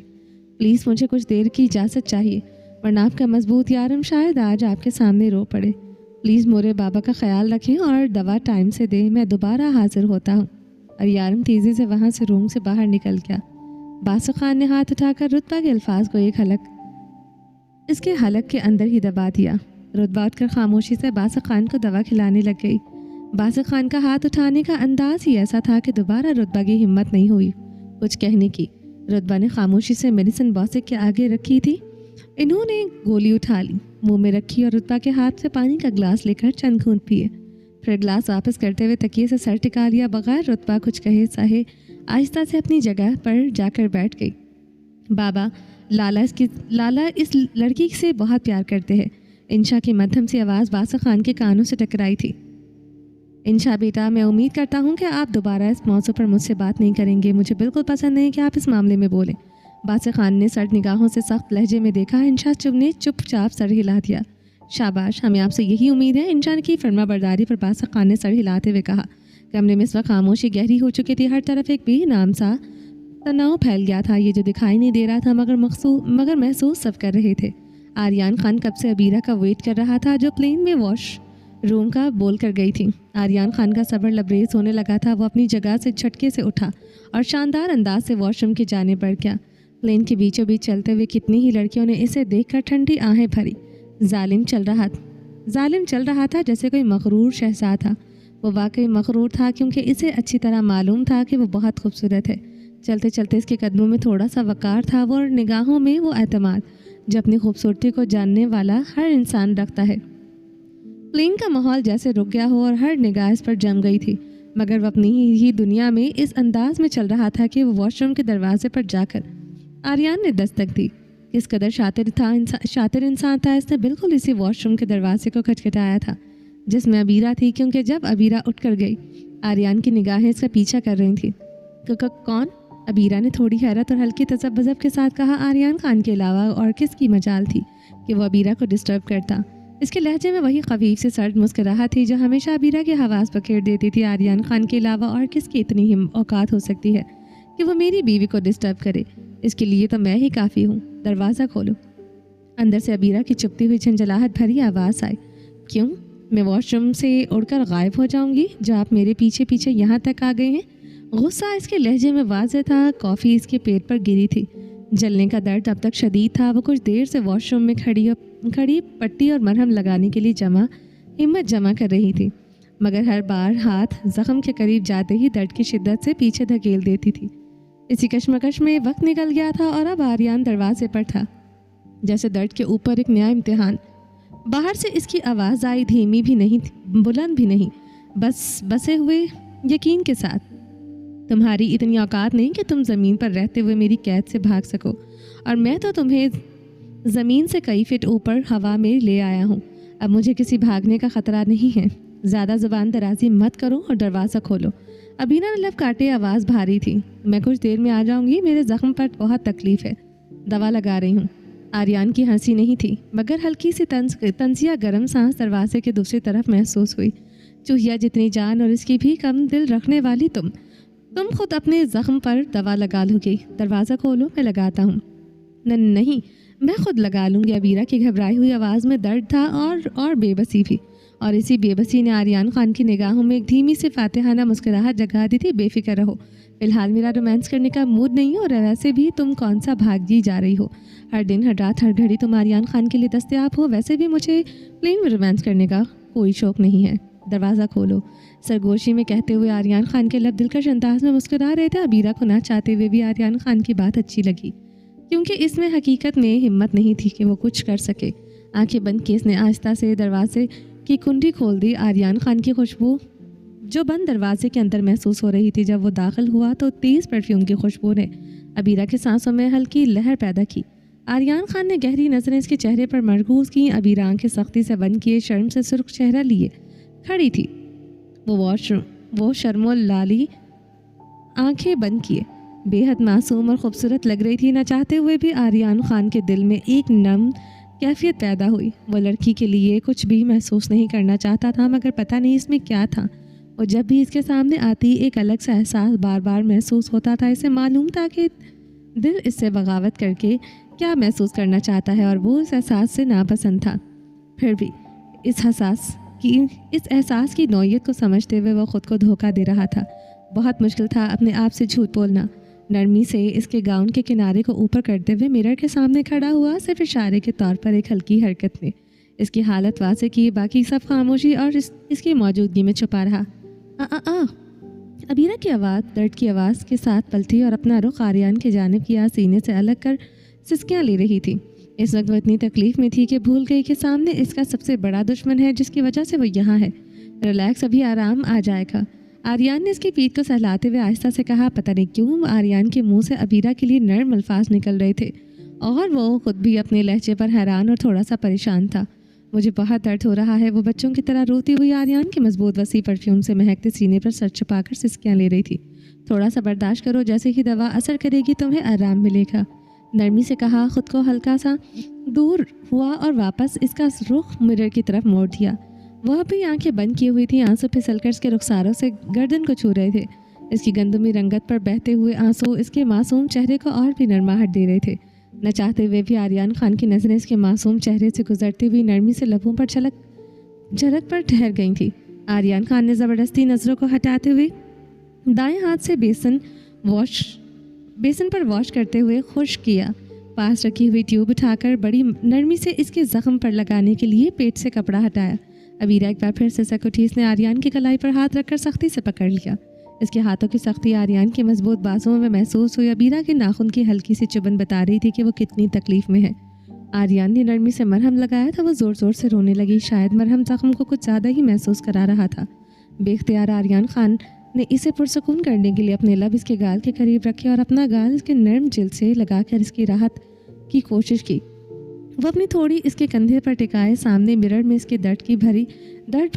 प्लीज़ मुझे कुछ देर की इजाज़त चाहिए, वरना आपका मजबूत यारम शायद आज आपके सामने रो पड़े। प्लीज़ मोरे बाबा का ख्याल रखें और दवा टाइम से दें। मैं दोबारा हाजिर होता हूँ। और यारम तेज़ी से वहाँ से रूम से बाहर निकल गया। बासु खान ने हाथ उठाकर रुतबा के अल्फाज को इसके हलक के अंदर ही दबा दिया। रुतबा उठकर खामोशी से बासु खान को दवा खिलाने लग गई। बासु खान का हाथ उठाने का अंदाज ही ऐसा था कि दोबारा रुतबा की हिम्मत नहीं हुई कुछ कहने की। रुतबा ने खामोशी से मेडिसिन बासु के आगे रखी थी। इन्होंने गोली उठा ली, मुंह में रखी और रुतबा के हाथ से पानी का ग्लास लेकर चंद घूंट पिए। फिर ग्लास वापस करते हुए तकिए से सर टिका लिया, बगैर रुतबा कुछ कहे चाहे आहिस्ता से अपनी जगह पर जाकर बैठ गई। बाबा, लाला इस लड़की से बहुत प्यार करते हैं। इंशा की मध्यम सी आवाज़ बादशाह खान के कानों से टकराई थी। इंशा बेटा, मैं उम्मीद करता हूँ कि आप दोबारा इस मौजू पर मुझसे बात नहीं करेंगे। मुझे बिल्कुल पसंद नहीं कि आप इस मामले में बोलें। बादशाह खान ने सर्द निगाहों से सख्त लहजे में देखा। इंशा ने चुपचाप सर हिला दिया। शाबाश, हमें आपसे यही उम्मीद है। इंशा की फर्मा बरदारी पर बादशाह खान ने सर हिलाते हुए कहा। कमरे में इस वक्त खामोशी गहरी हो चुकी थी। हर तरफ एक बेनाम सा तनाव फैल गया था। ये जो दिखाई नहीं दे रहा था मगर महसूस सब कर रहे थे। आर्यन खान कब से अबीरा का वेट कर रहा था, जो प्लेन में वॉश रूम का बोल कर गई थी। आर्यन खान का सब्र लबरेज होने लगा था। वो अपनी जगह से झटके से उठा और शानदार अंदाज से वॉशरूम की जाने बढ़ गया। प्लेन के बीचों बीच चलते हुए कितनी ही लड़कियों ने इसे देखकर ठंडी आहें भरी। जालिम चल रहा था जैसे कोई मगरूर शहजाद था। वो वाकई मगरूर था, क्योंकि इसे अच्छी तरह मालूम था कि वो बहुत खूबसूरत है। चलते चलते इसके कदमों में थोड़ा सा वक़ार था, वो और निगाहों में वो एतमाद जो अपनी खूबसूरती को जानने वाला हर इंसान रखता है। प्लेन का माहौल जैसे रुक गया हो और हर निगाह इस पर जम गई थी, मगर वो अपनी ही दुनिया में इस अंदाज में चल रहा था कि वो वॉशरूम के दरवाजे पर जाकर आर्यन ने दस्तक दी। किस कदर शातिर इंसान था। इसने बिल्कुल इसी वॉशरूम के दरवाजे को खटखटाया था जिसमें अबीरा थी, क्योंकि जब अबीरा उठ कर गई आर्यन की निगाहें इसका पीछा कर रही थी। कौन? अबीरा ने थोड़ी हैरत और हल्की तजब के साथ कहा। आर्यन खान के अलावा और किसकी मजाल थी कि वो अबीरा को डिस्टर्ब करता। इसके लहजे में वही खफीफ से सर्द मुस्कुराहट थी जो हमेशा अबीरा के हवास पखेड़ देती थी। आर्यन खान के अलावा और किसकी इतनी औकात हो सकती है कि वो मेरी बीवी को डिस्टर्ब करे? इसके लिए तो मैं ही काफ़ी हूँ। दरवाज़ा खोलो। अंदर से अबीरा की चुपती हुई झंझलाहट भरी आवाज़ आई। क्यों? मैं वॉशरूम से उड़कर गायब हो जाऊंगी जो आप मेरे पीछे पीछे यहाँ तक आ गए हैं? गुस्सा इसके लहजे में वाज़ेह था। कॉफ़ी इसके पेट पर गिरी थी। जलने का दर्द अब तक शदीद था। वो कुछ देर से वॉशरूम में खड़ी पट्टी और मरहम लगाने के लिए हिम्मत जमा कर रही थी, मगर हर बार हाथ ज़ख्म के करीब जाते ही दर्द की शिद्दत से पीछे धकेल देती थी। इसी कश्मकश में वक्त निकल गया था और अब आर्यन दरवाजे पर था, जैसे दर्द के ऊपर एक नया इम्तिहान। बाहर से इसकी आवाज़ आई, धीमी भी नहीं, बुलंद भी नहीं, बस बसे हुए यकीन के साथ। तुम्हारी इतनी औकात नहीं कि तुम ज़मीन पर रहते हुए मेरी कैद से भाग सको, और मैं तो तुम्हें ज़मीन से कई फीट ऊपर हवा में ले आया हूँ। अब मुझे किसी भागने का ख़तरा नहीं है। ज़्यादा ज़बान दराजी मत करो और दरवाज़ा खोलो। अबीरा ने लब काटे। आवाज़ भारी थी। मैं कुछ देर में आ जाऊँगी। मेरे ज़ख्म पर बहुत तकलीफ़ है, दवा लगा रही हूँ। आर्यन की हंसी नहीं थी, मगर हल्की सी तंजिया गर्म सांस दरवाजे के दूसरी तरफ महसूस हुई। चूहिया जितनी जान और इसकी भी कम दिल रखने वाली तुम खुद अपने ज़ख्म पर दवा लगा लोगी। दरवाज़ा खोलो, मैं लगाता हूँ। नहीं, मैं खुद लगा लूँगी। अबीरा की घबराई हुई आवाज़ में दर्द था और बेबसी भी, और इसी बेबसी ने आर्यन खान की निगाहों में एक धीमी सी फातिहाना मुस्कुराहट जगा दी थी। बेफिक्र रहो, फ़िलहाल मेरा रोमांस करने का मूड नहीं, और वैसे भी तुम कौन सा भागी जा रही हो? हर दिन, हर रात, हर घड़ी तुम आर्यन खान के लिए दस्तयाब हो। वैसे भी मुझे प्लेन में रोमांस करने का कोई शौक़ नहीं है। दरवाज़ा खोलो, सरगोशी में कहते हुए आर्यन खान के लब दिलकश अंदाज में मुस्कुरा रहे थे। अबीरा को ना चाहते हुए भी आर्यन खान की बात अच्छी लगी, क्योंकि इसमें हकीकत में हिम्मत नहीं थी कि वो कुछ कर सके। आंखें बंद की इसने आहिस्ता से दरवाजे की कुंडी खोल दी। आर्यन खान की खुशबू जो बंद दरवाजे के अंदर महसूस हो रही थी, जब वो दाखिल हुआ तो तेज़ परफ्यूम की खुशबू ने अबीरा के सांसों में हल्की लहर पैदा की। आर्यन खान ने गहरी नज़रें इसके चेहरे पर मरकूज़ की। अबीरा आंखें सख्ती से बंद किए, शर्म से सुर्ख चेहरा लिए खड़ी थी। वो शर्मो लाली आंखें बंद किए बेहद मासूम और ख़ूबसूरत लग रही थी। न चाहते हुए भी आर्यन खान के दिल में एक नम कैफियत पैदा हुई। वो लड़की के लिए कुछ भी महसूस नहीं करना चाहता था, मगर पता नहीं इसमें क्या था। और जब भी इसके सामने आती एक अलग सा एहसास बार बार महसूस होता था। इसे मालूम था कि दिल इससे बगावत करके क्या महसूस करना चाहता है, और वो इस एहसास से नापसंद था। फिर भी इस एहसास की नौयत को समझते हुए वो ख़ुद को धोखा दे रहा था। बहुत मुश्किल था अपने आप से झूठ बोलना। नरमी से इसके गाउन के किनारे को ऊपर करते हुए मिरर के सामने खड़ा हुआ। सिर्फ इशारे के तौर पर एक हल्की हरकत ने इसकी हालत वाज़ेह की। बाकी सब खामोशी और इसकी मौजूदगी में छुपा रहा। अबीरा की आवाज़ दर्द की आवाज़ के साथ पलटी और अपना रुख आर्यन की जानिब किया। सीने से अलग कर सिसकियाँ ले रही थी। इस वक्त वो इतनी तकलीफ में थी कि भूल गई कि सामने इसका सबसे बड़ा दुश्मन है जिसकी वजह से वो यहाँ है। रिलैक्स, अभी आराम आ जाएगा। आर्यन ने इसकी पीठ को सहलाते हुए आहिस्ता से कहा। पता नहीं क्यों आर्यन के मुंह से अबीरा के लिए नर्म अल्फाज निकल रहे थे और वो खुद भी अपने लहजे पर हैरान और थोड़ा सा परेशान था। मुझे बहुत दर्द हो रहा है। वो बच्चों की तरह रोती हुई आर्यन के मजबूत वसी परफ्यूम से महकते सीने पर सर छुपाकर सिसकियाँ ले रही थी। थोड़ा सा बर्दाश्त करो, जैसे ही दवा असर करेगी तुम्हें आराम मिलेगा, नरमी से कहा। खुद को हल्का सा दूर हुआ और वापस इसका रुख मिरर की तरफ मोड़ दिया। वह भी आंखें बंद की हुई थी। आंसू फिसलकर इसके रुखसारों से गर्दन को छू रहे थे। इसकी गंदमी रंगत पर बहते हुए आंसू इसके मासूम चेहरे को और भी नरमाहट दे रहे थे। न चाहते हुए भी आर्यन खान की नज़रें इसके मासूम चेहरे से गुजरती हुई नरमी से लबों पर झलक पर ठहर गई थी। आर्यन खान ने ज़बरदस्ती नज़रों को हटाते हुए दाएं हाथ से बेसन पर वॉश करते हुए खुश किया। पास रखी हुई ट्यूब उठाकर बड़ी नरमी से इसके ज़ख्म पर लगाने के लिए पेट से कपड़ा हटाया। अबीरा एक बार फिर से सकुठी इसने आर्यन की कलाई पर हाथ रखकर सख्ती से पकड़ लिया। इसके हाथों की सख्ती आर्यन के मजबूत बाजुओं में महसूस हुई। अबीरा के नाखून की हल्की सी चुभन बता रही थी कि वो कितनी तकलीफ में है। आर्यन ने नरमी से मरहम लगाया था। वो ज़ोर ज़ोर से रोने लगी। शायद मरहम ज़ख्म को कुछ ज़्यादा ही महसूस करा रहा था। बेख्तियार आर्यन खान ने इसे पुरसकून करने के लिए अपने लब इसके गाल के करीब रखे और अपना गाल इसके नर्म जिल्द से लगाकर इसकी राहत की कोशिश की। वो अपनी थोड़ी इसके कंधे पर टिकाए सामने मिरर में इसके दर्द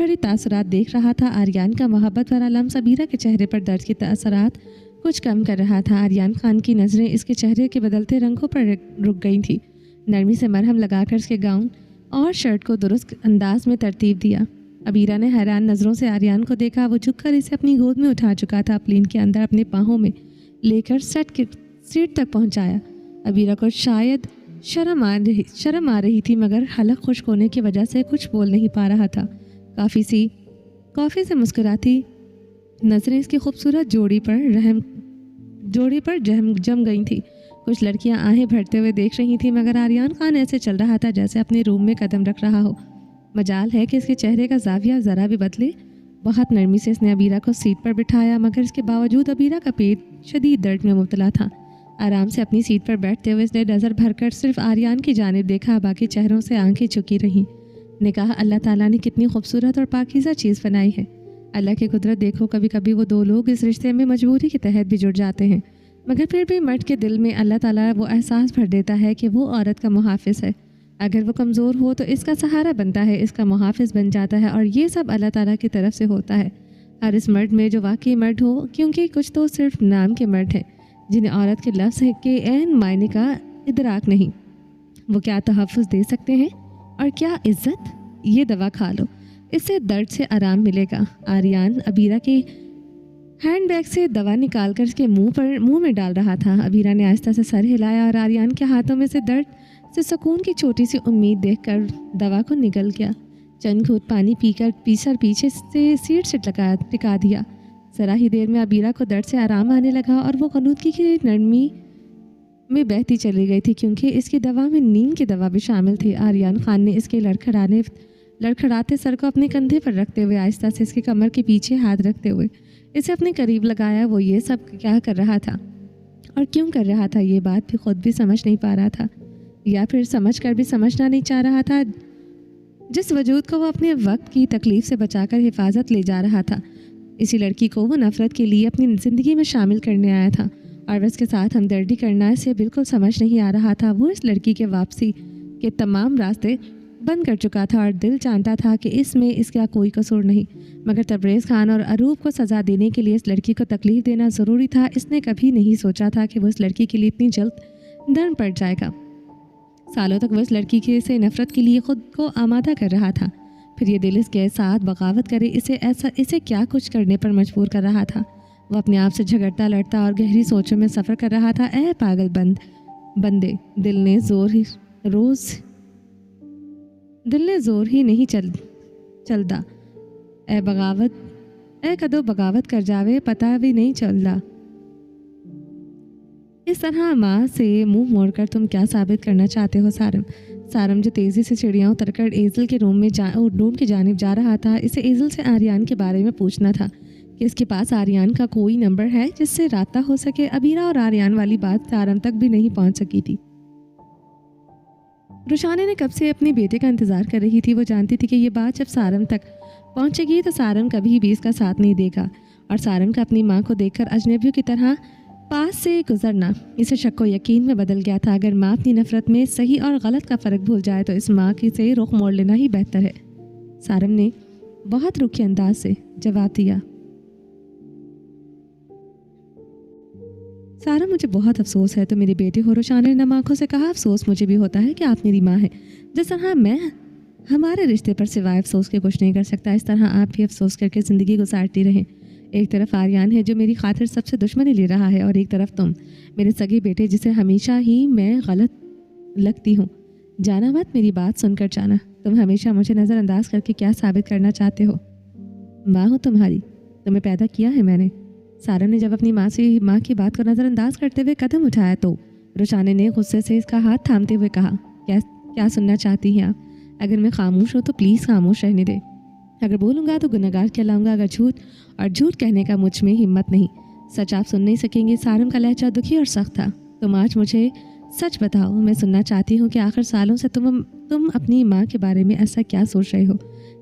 भरी तासरात देख रहा था। आर्यन का मोहब्बत भरा लम्स अबीरा के चेहरे पर दर्द के तासरात कुछ कम कर रहा था। आर्यन खान की नज़रें इसके चेहरे के बदलते रंगों पर रुक गई थी। नरमी से मरहम लगाकर इसके गाउन और शर्ट को दुरुस्त अंदाज में तरतीब दिया। अबीरा ने हैरान नज़रों से आर्यन को देखा। वो झुककर इसे अपनी गोद में उठा चुका था। प्लेन के अंदर अपने बाहों में लेकर सीट तक पहुंचाया। अबीरा को शायद शर्म आ रही थी, मगर हलक खुश्क होने की वजह से कुछ बोल नहीं पा रहा था। काफ़ी से मुस्कुराती नज़रें इसकी खूबसूरत जोड़ी पर जम गई थी। कुछ लड़कियां आहें भरते हुए देख रही थीं, मगर आर्यन खान ऐसे चल रहा था जैसे अपने रूम में कदम रख रहा हो। मजाल है कि इसके चेहरे का जाविया ज़रा भी बदले। बहुत नरमी से इसने अबीरा को सीट पर बिठाया, मगर इसके बावजूद अबीरा का पेट शदीद दर्द में मुब्तला था। आराम से अपनी सीट पर बैठते हुए इसने नज़र भरकर सिर्फ आर्यन की जानिब देखा। बाकी चेहरों से आंखें झुकी रहीं। ने कहा, अल्लाह ताला ने कितनी खूबसूरत और पाकीज़ा चीज़ बनाई है। अल्लाह की कुदरत देखो। कभी कभी वो दो लोग इस रिश्ते में मजबूरी के तहत भी जुड़ जाते हैं, मगर फिर भी मर्द के दिल में अल्लाह ताला वो एहसास भर देता है कि वो औरत का मुहाफ़िज़ है। अगर वो कमज़ोर हो तो इसका सहारा बनता है, इसका मुहाफ़िज़ बन जाता है, और ये सब अल्लाह ताला की तरफ से होता है। हर इस मर्द में जो वाकई मर्द हो, क्योंकि कुछ तो सिर्फ नाम के मर्द हैं जिन्हें औरत के लफ्ज़ के ऐन मायने का इदराक नहीं। वो क्या तहफ़्फ़ुज़ दे सकते हैं और क्या इज़्ज़त। ये दवा खा लो, इससे दर्द से आराम मिलेगा। आर्यन अबीरा के हैंडबैग से दवा निकाल कर इसके मुंह में डाल रहा था। अबीरा ने आहिस्ता से सर हिलाया और आर्यन के हाथों में से दर्द से सुकून की छोटी सी उम्मीद देखकर दवा को निगल गया। चंद घूंट पानी पीकर पीछे से सीट से टिका दिया। ज़रा ही देर में अबीरा को दर्द से आराम आने लगा और वो क़नूदगी की नरमी में बहती चली गई थी, क्योंकि इसकी दवा में नींद की दवा भी शामिल थी। आर्यन खान ने इसके लड़खड़ाते सर को अपने कंधे पर रखते हुए आहिस्ता से इसकी कमर के पीछे हाथ रखते हुए इसे अपने करीब लगाया। वो ये सब क्या कर रहा था और क्यों कर रहा था, ये बात भी खुद भी समझ नहीं पा रहा था, या फिर समझ कर भी समझना नहीं चाह रहा था। जिस वजूद को वो अपने वक्त की तकलीफ़ से बचाकर हिफाजत ले जा रहा था, इसी लड़की को वो नफ़रत के लिए अपनी ज़िंदगी में शामिल करने आया था, और उसके साथ हमदर्दी करना इसे बिल्कुल समझ नहीं आ रहा था। वो इस लड़की के वापसी के तमाम रास्ते बंद कर चुका था और दिल जानता था कि इसमें इसका कोई कसूर नहीं, मगर तबरेज़ खान और अरूब को सज़ा देने के लिए इस लड़की को तकलीफ़ देना ज़रूरी था। इसने कभी नहीं सोचा था कि वो इस लड़की के लिए इतनी जल्द नरम पड़ जाएगा। सालों तक वो इस लड़की के से नफ़रत के लिए ख़ुद को आमादा कर रहा था, फिर ये दिल इसके साथ बगावत करे इसे क्या कुछ करने पर मजबूर कर रहा था। वो अपने आप से झगड़ता लड़ता और गहरी सोचों में सफ़र कर रहा था। ए पागल बंदे, दिल ने ज़ोर ही नहीं चलदा। ए बगावत, ए कदो बगावत कर जावे, पता भी नहीं चलदा। इस तरह माँ से मुंह मोड़कर तुम क्या साबित करना चाहते हो सारम जो तेज़ी से चिड़ियाँ उतरकर एजल के रूम की जानिब जा रहा था। इसे एजल से आर्यन के बारे में पूछना था कि इसके पास आर्यन का कोई नंबर है जिससे राब्ता हो सके। अबीरा और आर्यन वाली बात सारम तक भी नहीं पहुंच सकी थी। रुशाने ने कब से अपने बेटे का इंतज़ार कर रही थी। वो जानती थी कि ये बात जब सारम तक पहुंचेगी तो सारम कभी भी इसका साथ नहीं देगा, और सारम का अपनी माँ को देखकर अजनबियों की तरह पास से गुजरना इसे शक व यकीन में बदल गया था। अगर माँ अपनी नफ़रत में सही और गलत का फ़र्क भूल जाए तो इस माँ की से रुख मोड़ लेना ही बेहतर है। सारम ने बहुत रुखे अंदाज से जवाब दिया, सारा मुझे बहुत अफसोस है, तो मेरे बेटे हो। रुशाने ने नम आंखों से कहा, अफसोस मुझे भी होता है कि आप मेरी माँ हैं। जिस तरह मैं हमारे रिश्ते पर सिवाय अफसोस के कुछ नहीं कर सकता, इस तरह आप भी अफसोस करके ज़िंदगी गुजारती रहें। एक तरफ आर्यन है जो मेरी खातिर सबसे दुश्मनी ले रहा है, और एक तरफ तुम, मेरे सगे बेटे, जिसे हमेशा ही मैं गलत लगती हूँ। जाना मत, मेरी बात सुनकर जाना। तुम हमेशा मुझे नज़रअंदाज करके क्या साबित करना चाहते हो? माँ हूँ तुम्हारी, तुम्हें पैदा किया है मैंने। सारम ने जब अपनी माँ की बात को नज़रअंदाज करते हुए कदम उठाया तो रुशाने ने गुस्से से इसका हाथ थामते हुए कहा, क्या सुनना चाहती हैं आप? अगर मैं खामोश हूँ तो प्लीज़ खामोश रहने दे। अगर बोलूँगा तो गुनहगार कहलाऊँगा। अगर झूठ कहने का मुझ में हिम्मत नहीं, सच आप सुन नहीं सकेंगे। सारम का लहजा दुखी और सख्त था। तुम आज मुझे सच बताओ, मैं सुनना चाहती हूँ कि आखिर सालों से तुम अपनी माँ के बारे में ऐसा क्या सोच रहे हो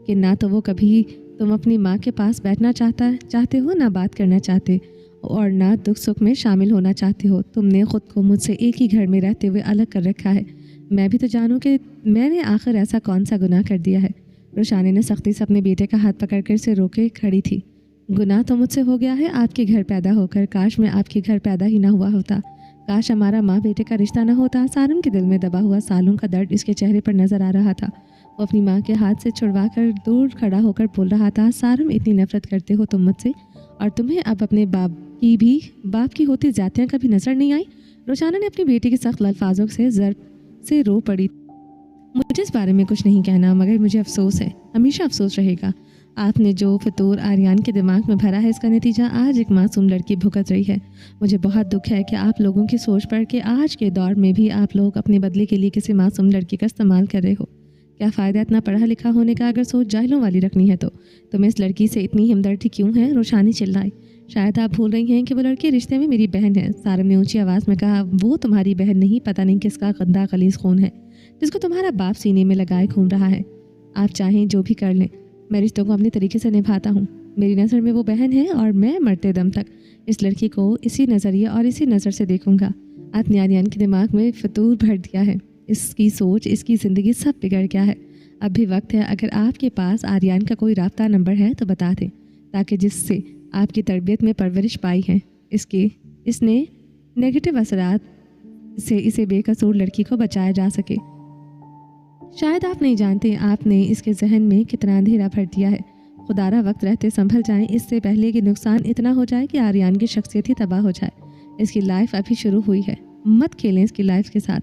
कि ना तो वो कभी तुम अपनी माँ के पास बैठना चाहते हो, ना बात करना चाहते, और ना दुख सुख में शामिल होना चाहते हो। तुमने ख़ुद को मुझसे एक ही घर में रहते हुए अलग कर रखा है। मैं भी तो जानूं कि मैंने आखिर ऐसा कौन सा गुनाह कर दिया है। रुशाने ने सख्ती से अपने बेटे का हाथ पकड़कर उसे रोके खड़ी थी। गुनाह तो मुझसे हो गया है आपके घर पैदा होकर। काश मैं आपके घर पैदा ही ना हुआ होता। काश हमारा माँ बेटे का रिश्ता ना होता। सारम के दिल में दबा हुआ सालों का दर्द इसके चेहरे पर नजर आ रहा था। वो अपनी माँ के हाथ से छुड़वा कर दूर खड़ा होकर बोल रहा था, सारम, इतनी नफरत करते हो तुम मुझसे, और तुम्हें अब अपने बाप की होती ज़्यादतियाँ कभी नजर नहीं आई? रुशाना ने अपनी बेटी के सख्त अल्फाजों से ज़र्ब से रो पड़ी। मुझे इस बारे में कुछ नहीं कहना, मगर मुझे अफसोस है, हमेशा अफसोस रहेगा। आपने जो फितूर आर्यन के दिमाग में भरा है, इसका नतीजा आज एक मासूम लड़की भुगत रही है। मुझे बहुत दुख है कि आप लोगों की सोच पढ़ के आज के दौर में भी आप लोग अपने बदले के लिए किसी मासूम लड़की का इस्तेमाल कर रहे हो। क्या फ़ायदा इतना पढ़ा लिखा होने का अगर सोच जाहिलों वाली रखनी है तो? तुम्हें इस लड़की से इतनी हमदर्दी क्यों है? रोशानी चिल्लाई। शायद आप भूल रही हैं कि वो लड़की रिश्ते में मेरी बहन है। सारम ने ऊंची आवाज़ में कहा, वो तुम्हारी बहन नहीं, पता नहीं किसका गंदा खलीस खून है जिसको तुम्हारा बाप सीने में लगाए घूम रहा है। आप चाहें जो भी कर लें, मैं रिश्तों को अपने तरीके से निभाता हूँ। मेरी नज़र में वो बहन है, और मैं मरते दम तक इस लड़की को इसी नज़रिए और इसी नज़र से देखूँगा। आपने आर्यन के दिमाग में फितूर भर दिया है। इसकी सोच, इसकी ज़िंदगी सब बिगड़ गया है। अब भी वक्त है, अगर आपके पास आर्यन का कोई राब्ता नंबर है तो बता दें, ताकि जिससे आपकी तरबियत में परवरिश पाई है इसने नेगेटिव असरात से इसे बेकसूर लड़की को बचाया जा सके। शायद आप नहीं जानते आपने इसके जहन में कितना अंधेरा भर दिया है। खुदारा वक्त रहते संभल जाएं, इससे पहले कि नुकसान इतना हो जाए कि आर्यन की शख्सियत ही तबाह हो जाए। इसकी लाइफ अभी शुरू हुई है, मत खेलें इसकी लाइफ के साथ।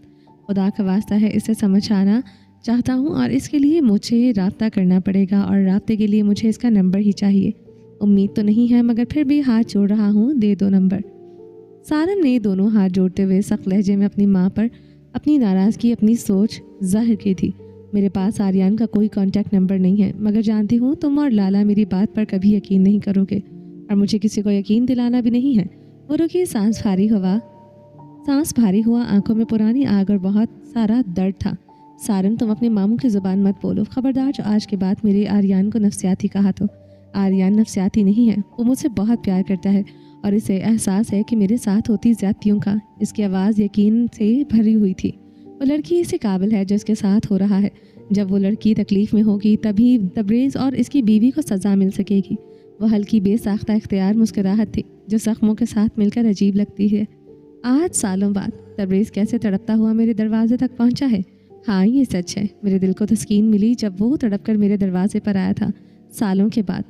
खुदा का वास्ता है, इसे समझ आना चाहता हूँ, और इसके लिए मुझे राब्ता करना पड़ेगा, और राब्ते के लिए मुझे इसका नंबर ही चाहिए। उम्मीद तो नहीं है, मगर फिर भी हाथ जोड़ रहा हूँ, दे दो नंबर। सारम ने दोनों हाथ जोड़ते हुए सख्त लहजे में अपनी माँ पर अपनी नाराज़गी, अपनी सोच जाहिर की थी। मेरे पास आर्यन का कोई कांटेक्ट नंबर नहीं है, मगर जानती हूँ तुम और लाला मेरी बात पर कभी यकीन नहीं करोगे, और मुझे किसी को यकीन दिलाना भी नहीं है। वो रुकी, सांस भारी हुआ, आंखों में पुरानी आग और बहुत सारा दर्द था। सारम, तुम अपने मामू की ज़ुबान मत बोलो, खबरदार। जो आज के बाद मेरे आर्यन को नफसियाती कहा तो। आर्यन नफसियाती नहीं है, वो मुझसे बहुत प्यार करता है, और इसे एहसास है कि मेरे साथ होती ज़्यादतियों का। इसकी आवाज़ यकीन से भरी हुई थी। वो लड़की इसी काबिल है जो इसके साथ हो रहा है। जब वो लड़की तकलीफ़ में होगी तभी तबरेज़ और इसकी बीवी को सज़ा मिल सकेगी। वो हल्की बेसाख्ता इख्तियार मुस्कुराहट थी जो ज़ख्मों के साथ मिलकर अजीब लगती है। आज सालों बाद तबरेज़ कैसे तड़पता हुआ मेरे दरवाजे तक पहुंचा है। हाँ, ये सच है। मेरे दिल को तस्कीन मिली जब वो तड़प कर मेरे दरवाजे पर आया था। सालों के बाद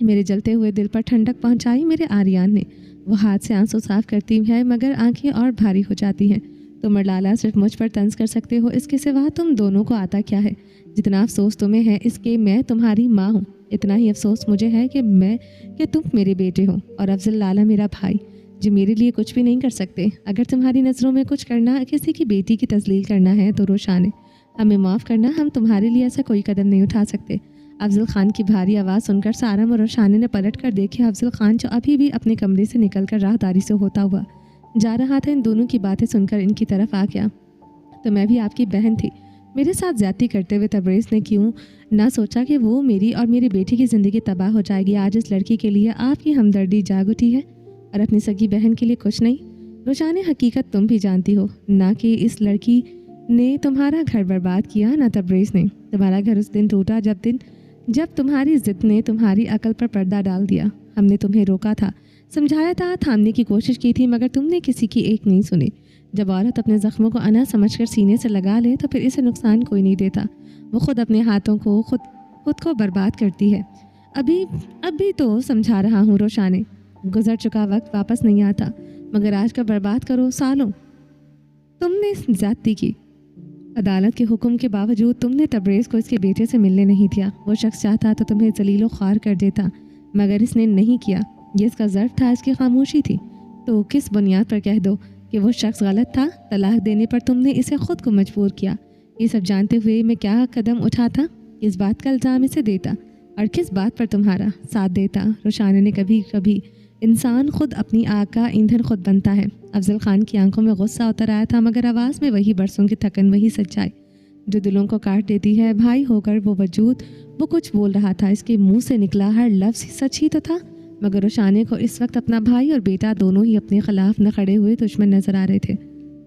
मेरे जलते हुए दिल पर ठंडक पहुंचाई मेरे आर्यन ने। वो हाथ से आंसू साफ करती है, मगर आंखें और भारी हो जाती हैं। तुम और लाला सिर्फ मुझ पर तंज कर सकते हो, इसके सिवा तुम दोनों को आता क्या है? जितना अफसोस तुम्हें है इसके मैं तुम्हारी माँ हूँ, इतना ही अफसोस मुझे है कि तुम मेरे बेटे हो, और अफजल लाला मेरा भाई, जो मेरे लिए कुछ भी नहीं कर सकते। अगर तुम्हारी नज़रों में कुछ करना, किसी की बेटी की तस्लील करना है तो रोशाने, हमें माफ़ करना, हम तुम्हारे लिए ऐसा कोई कदम नहीं उठा सकते। अफजल खान की भारी आवाज़ सुनकर सारम और रोशाने ने पलट कर देखे। अफजल खान जो अभी भी अपने कमरे से निकलकर राहदारी से होता हुआ जा रहा था, इन दोनों की बातें सुनकर इनकी तरफ आ गया। तो मैं भी आपकी बहन थी, میرے ساتھ زیادتی کرتے ہوئے تبریز نے کیوں نہ سوچا کہ وہ میری اور میری بیٹی کی زندگی تباہ ہو جائے گی۔ آج اس لڑکی کے لیے آپ کی ہمدردی جاگ اٹھی ہے اور اپنی سگی بہن کے لیے کچھ نہیں۔ روشان، حقیقت تم بھی جانتی ہو، نہ کہ اس لڑکی نے تمہارا گھر برباد کیا، نہ تبریز نے۔ تمہارا گھر اس دن ٹوٹا جب تمہاری ضد نے تمہاری عقل پر پردہ ڈال دیا۔ ہم نے تمہیں روکا تھا، سمجھایا تھا، تھامنے کی کوشش کی تھی، مگر تم نے کسی کی ایک نہیں سنی۔ جب عورت اپنے زخموں کو انا سمجھ کر سینے سے لگا لے تو پھر اسے نقصان کوئی نہیں دیتا، وہ خود اپنے ہاتھوں کو خود کو برباد کرتی ہے۔ اب بھی تو سمجھا رہا ہوں روشانے، گزر چکا وقت واپس نہیں آتا، مگر آج کا برباد کرو۔ سالوں تم نے زیادتی کی، عدالت کے حکم کے باوجود تم نے تبریز کو اس کے بیٹے سے ملنے نہیں دیا۔ وہ شخص چاہتا تو تمہیں ذلیل و خوار کر دیتا، مگر اس نے نہیں کیا۔ یہ اس کا ظرف تھا، اس کی خاموشی تھی۔ تو کس بنیاد پر کہہ دو کہ وہ شخص غلط تھا؟ طلاق دینے پر تم نے اسے خود کو مجبور کیا۔ یہ سب جانتے ہوئے میں کیا قدم اٹھاتا، کس بات کا الزام اسے دیتا اور کس بات پر تمہارا ساتھ دیتا؟ روشانہ نے کبھی کبھی انسان خود اپنی آگ کا ایندھن خود بنتا ہے۔ افضل خان کی آنکھوں میں غصہ اتر آیا تھا، مگر آواز میں وہی برسوں کی تھکن، وہی سچائی جو دلوں کو کاٹ دیتی ہے۔ بھائی ہو کر وہ کچھ بول رہا تھا، اس کے منہ سے نکلا ہر لفظ سچ ہی تو تھا، مگر روشانے کو اس وقت اپنا بھائی اور بیٹا دونوں ہی اپنے خلاف نہ کھڑے ہوئے دشمن نظر آ رہے تھے۔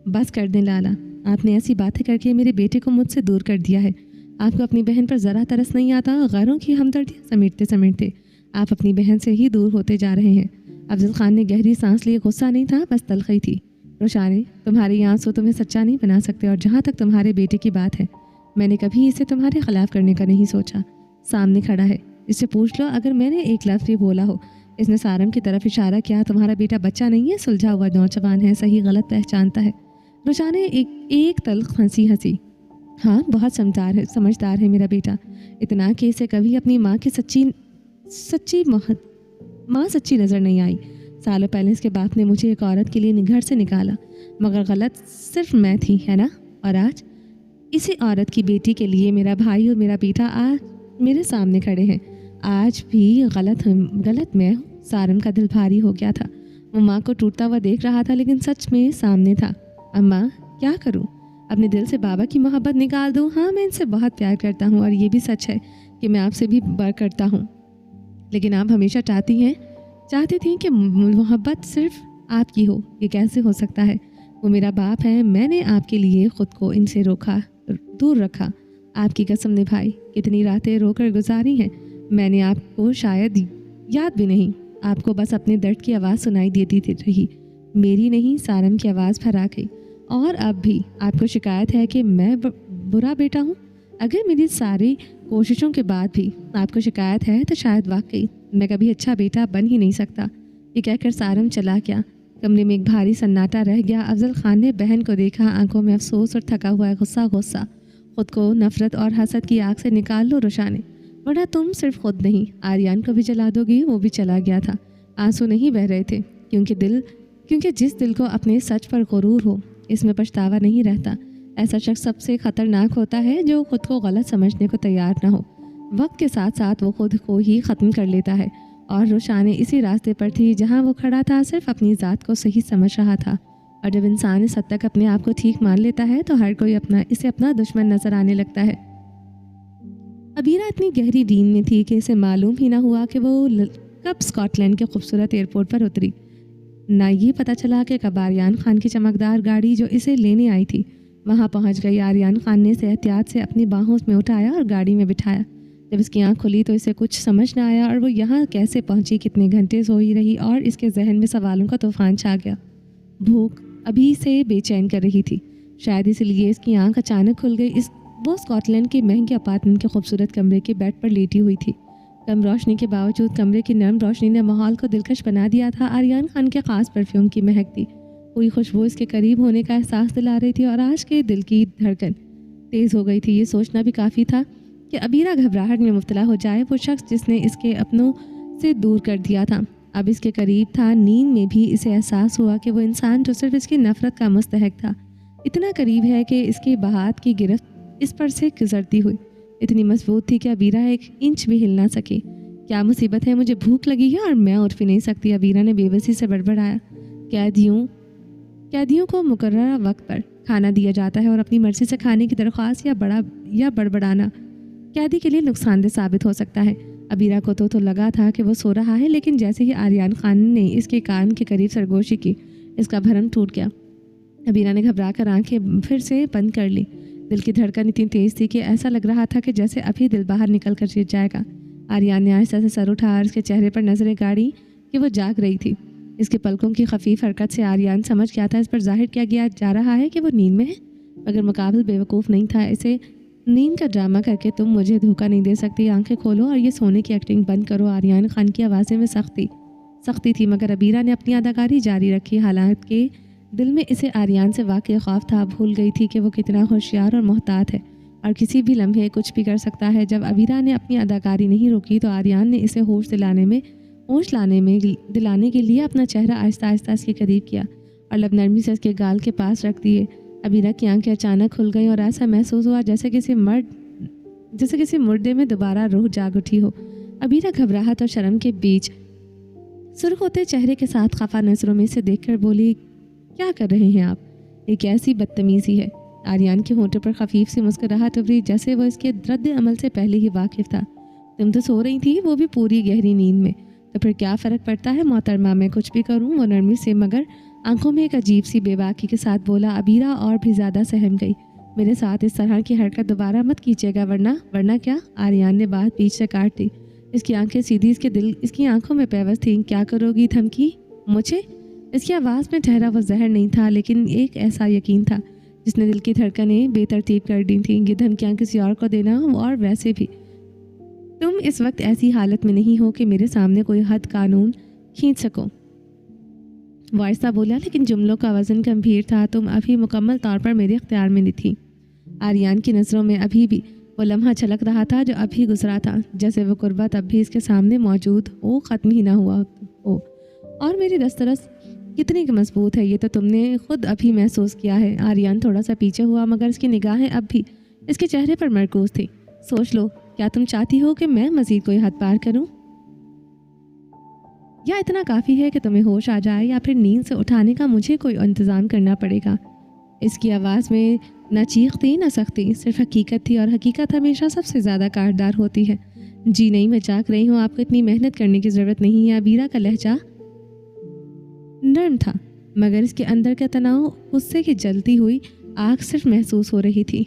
بس کر دیں لالا، آپ نے ایسی باتیں کر کے میرے بیٹے کو مجھ سے دور کر دیا ہے۔ آپ کو اپنی بہن پر ذرا ترس نہیں آتا؟ غیروں کی ہمدردی سمیٹتے آپ اپنی بہن سے ہی دور ہوتے جا رہے ہیں۔ افضل خان نے گہری سانس لی، غصہ نہیں تھا، بس تلخی تھی۔ روشانے، تمہارے یہ آنسو تمہیں سچا نہیں بنا سکتے، اور جہاں تک تمہارے بیٹے کی بات ہے، میں نے کبھی اسے تمہارے خلاف کرنے کا نہیں سوچا۔ سامنے کھڑا ہے، اس سے پوچھ لو اگر میں نے ایک لفظ بھی بولا ہو۔ اس نے سارم کی طرف اشارہ کیا۔ تمہارا بیٹا بچہ نہیں ہے، سلجھا ہوا نوجوان ہے، صحیح غلط پہچانتا ہے۔ روشانے ایک تلخ ہنسی۔ ہاں، بہت سمجھدار ہے میرا بیٹا، اتنا کہ اسے کبھی اپنی ماں کی سچی نظر نہیں آئی۔ سالوں پہلے اس کے باپ نے مجھے ایک عورت کے لیے گھر سے نکالا، مگر غلط صرف میں تھی، ہے نا؟ اور آج اسی عورت کی بیٹی کے لیے میرا بھائی اور میرا بیٹا آج میرے سامنے کھڑے ہیں۔ آج بھی غلط میں ہوں۔ سارم کا دل بھاری ہو گیا تھا، وہ ماں کو ٹوٹتا ہوا دیکھ رہا تھا، لیکن سچ میں سامنے تھا۔ اماں، کیا کروں؟ اپنے دل سے بابا کی محبت نکال دوں؟ ہاں، میں ان سے بہت پیار کرتا ہوں، اور یہ بھی سچ ہے کہ میں آپ سے بھی بڑھ کرتا ہوں، لیکن آپ ہمیشہ چاہتی تھیں کہ محبت صرف آپ کی ہو۔ یہ کیسے ہو سکتا ہے؟ وہ میرا باپ ہے، میں نے آپ کے لیے خود کو ان سے دور رکھا، آپ کی قسم نبھائی، کتنی راتیں رو کر گزاری ہیں۔ میں نے آپ کو شاید یاد بھی نہیں، آپ کو بس اپنے درد کی آواز سنائی دیتی رہی، میری نہیں۔ سارم کی آواز بھرا گئی۔ اور اب بھی آپ کو شکایت ہے کہ میں برا بیٹا ہوں؟ اگر میری ساری کوششوں کے بعد بھی آپ کو شکایت ہے تو شاید واقعی میں کبھی اچھا بیٹا بن ہی نہیں سکتا۔ یہ کہہ کر سارم چلا گیا۔ کمرے میں ایک بھاری سناٹا رہ گیا۔ افضل خان نے بہن کو دیکھا، آنکھوں میں افسوس اور تھکا ہوا غصہ۔ خود کو نفرت اور حسد کی آگ سے نکال لو روشانے، ورنہ تم صرف خود نہیں، آریان کو بھی جلا دو گی۔ وہ بھی چلا گیا تھا، آنسو نہیں بہہ رہے تھے، کیونکہ جس دل کو اپنے سچ پر غرور ہو، اس میں پچھتاوا نہیں رہتا۔ ایسا شخص سب سے خطرناک ہوتا ہے جو خود کو غلط سمجھنے کو تیار نہ ہو۔ وقت کے ساتھ ساتھ وہ خود کو ہی ختم کر لیتا ہے، اور روشانے اسی راستے پر تھی جہاں وہ کھڑا تھا، صرف اپنی ذات کو صحیح سمجھ رہا تھا۔ اور جب انسان اس حد تک اپنے آپ کو ٹھیک مان لیتا ہے تو ہر کوئی اسے اپنا دشمن نظر آنے لگتا ہے۔ عبیرہ اتنی گہری نیند میں تھی کہ اسے معلوم ہی نہ ہوا کہ وہ کب اسکاٹ لینڈ کے خوبصورت ایئرپورٹ پر اتری، نہ یہ پتہ چلا کہ کب آریان خان کی چمکدار گاڑی جو اسے لینے آئی تھی وہاں پہنچ گئی۔ آریان خان نے اسے احتیاط سے اپنی باہوں میں اٹھایا اور گاڑی میں بٹھایا۔ جب اس کی آنکھ کھلی تو اسے کچھ سمجھ نہ آیا، اور وہ یہاں کیسے پہنچی، کتنے گھنٹے سوئی رہی، اور اس کے ذہن میں سوالوں کا طوفان چھا گیا۔ بھوک ابھی سے بے چین کر رہی تھی، شاید اس لیے اس کی آنکھ اچانک کھل گئی۔ وہ اسکاٹ لینڈ کے مہنگے اپارٹمنٹ کے خوبصورت کمرے کے بیڈ پر لیٹی ہوئی تھی۔ کم روشنی کے باوجود کمرے کی نرم روشنی نے ماحول کو دلکش بنا دیا تھا۔ آریان خان کے خاص پرفیوم کی مہک تھی، کوئی خوشبو اس کے قریب ہونے کا احساس دلا رہی تھی، اور آج کے دل کی دھڑکن تیز ہو گئی تھی۔ یہ سوچنا بھی کافی تھا کہ عبیرہ گھبراہٹ میں مبتلا ہو جائے۔ وہ شخص جس نے اس کے اپنوں سے دور کر دیا تھا اب اس کے قریب تھا۔ نیند میں بھی اسے احساس ہوا کہ وہ انسان جو صرف اس کی نفرت کا مستحق تھا اتنا قریب ہے کہ اس کے بہات کی گرفت اس پر سے گزرتی ہوئی اتنی مضبوط تھی کہ عبیرہ ایک انچ بھی ہل نہ سکی۔ کیا مصیبت ہے، مجھے بھوک لگی ہے اور میں اٹھ بھی نہیں سکتی، عبیرہ نے بے بسی سے بڑبڑایا۔ قید یوں قیدیوں کو مقررہ وقت پر کھانا دیا جاتا ہے اور اپنی مرضی سے کھانے کی درخواست یا بڑبڑانا قیدی کے لیے نقصان دہ ثابت ہو سکتا ہے۔ ابیرہ کو تو لگا تھا کہ وہ سو رہا ہے، لیکن جیسے ہی آریان خان نے اس کے کان کے قریب سرگوشی کی، اس کا بھرم ٹوٹ گیا۔ ابیرہ نے گھبرا کر آنکھیں پھر سے بند کر لی۔ دل کی دھڑکن اتنی تیز تھی کہ ایسا لگ رہا تھا کہ جیسے ابھی دل باہر نکل کر گر جائے گا۔ آریان نے آہستہ سے سر اٹھا اور اس کے چہرے پر نظریں گاڑی کہ وہ جاگ رہی تھی۔ اس کے پلکوں کی خفیف حرکت سے آریان سمجھ گیا تھا اس پر ظاہر کیا گیا جا رہا ہے کہ وہ نیند میں ہے، مگر مقابل بیوقوف نہیں تھا۔ اسے نیند کا ڈرامہ کر کے تم مجھے دھوکہ نہیں دے سکتی، آنکھیں کھولو اور یہ سونے کی ایکٹنگ بند کرو۔ آریان خان کی آوازیں میں سختی تھی، مگر ابیرہ نے اپنی اداکاری جاری رکھی۔ حالانکہ دل میں اسے آریان سے واقعی خوف تھا، بھول گئی تھی کہ وہ کتنا ہوشیار اور محتاط ہے اور کسی بھی لمحے کچھ بھی کر سکتا ہے۔ جب ابیرہ نے اپنی اداکاری نہیں روکی تو آریان نے اسے ہوش دلانے کے لیے اپنا چہرہ آہستہ آہستہ اس کے قریب کیا اور لب نرمی سے اس کے گال کے پاس رکھ دیے۔ ابیرہ کی آنکھیں اچانک کھل گئیں اور ایسا محسوس ہوا جیسے کسی مردے میں دوبارہ روح جاگ اٹھی ہو۔ ابیرہ گھبراہٹ اور شرم کے بیچ سرخ ہوتے چہرے کے ساتھ خفا نظروں میں سے دیکھ کر بولی، کیا کر رہے ہیں آپ؟ یہ کیسی بدتمیزی ہے؟ آریان کے ہونٹوں پر خفیف سی مسکراہٹ ابھری، جیسے وہ اس کے رد عمل سے پہلے ہی واقف تھا۔ تم تو سو رہی تھی، وہ بھی پوری گہری نیند میں، تو پھر کیا فرق پڑتا ہے محترمہ، میں کچھ بھی کروں؟ وہ نرمی سے مگر آنکھوں میں ایک عجیب سی بے باکی کے ساتھ بولا۔ ابیرہ اور بھی زیادہ سہم گئی۔ میرے ساتھ اس طرح کی حرکت دوبارہ مت کیجیے گا، ورنہ کیا؟ آریان نے بات بیچ سے کاٹ دی۔ اس کی آنکھیں سیدھی، اس کی آنکھوں میں پیوست تھیں۔ کیا کرو گی؟ دھمکی؟ مجھے؟ اس کی آواز میں ٹھہرا وہ زہر نہیں تھا، لیکن ایک ایسا یقین تھا جس نے دل کی دھڑکنیں بے ترتیب کر دی تھیں۔ یہ دھمکیاں کسی اور کو دینا، اور ویسے بھی تم اس وقت ایسی حالت میں نہیں ہو کہ میرے سامنے کوئی حد قانون کھینچ سکو۔ وہ آہستہ بولا، لیکن جملوں کا وزن گمبھیر تھا۔ تم ابھی مکمل طور پر میرے اختیار میں نہیں تھی۔ آریان کی نظروں میں ابھی بھی وہ لمحہ چھلک رہا تھا جو ابھی گزرا تھا، جیسے وہ قربت اب بھی اس کے سامنے موجود ہو، ختم ہی نہ ہوا ہو۔ اور میری دسترس کتنی مضبوط ہے، یہ تو تم نے خود ابھی محسوس کیا ہے۔ آریان تھوڑا سا پیچھے ہوا، مگر اس کی نگاہیں اب بھی اس کے چہرے پر مرکوز تھی۔ سوچ لو، کیا تم چاہتی ہو کہ میں مزید کوئی حد پار کروں، یا اتنا کافی ہے کہ تمہیں ہوش آ جائے، یا پھر نیند سے اٹھانے کا مجھے کوئی انتظام کرنا پڑے گا؟ اس کی آواز میں نہ چیخ تھی نہ سختی، صرف حقیقت تھی، اور حقیقت ہمیشہ سب سے زیادہ کارڈار ہوتی ہے۔ جی نہیں، میں جاگ رہی ہوں، آپ کو اتنی محنت کرنے کی ضرورت نہیں ہے۔ ابیرہ کا لہجہ نرم تھا، مگر اس کے اندر کا تناؤ، غصے کی جلتی ہوئی آگ صرف محسوس ہو رہی تھی۔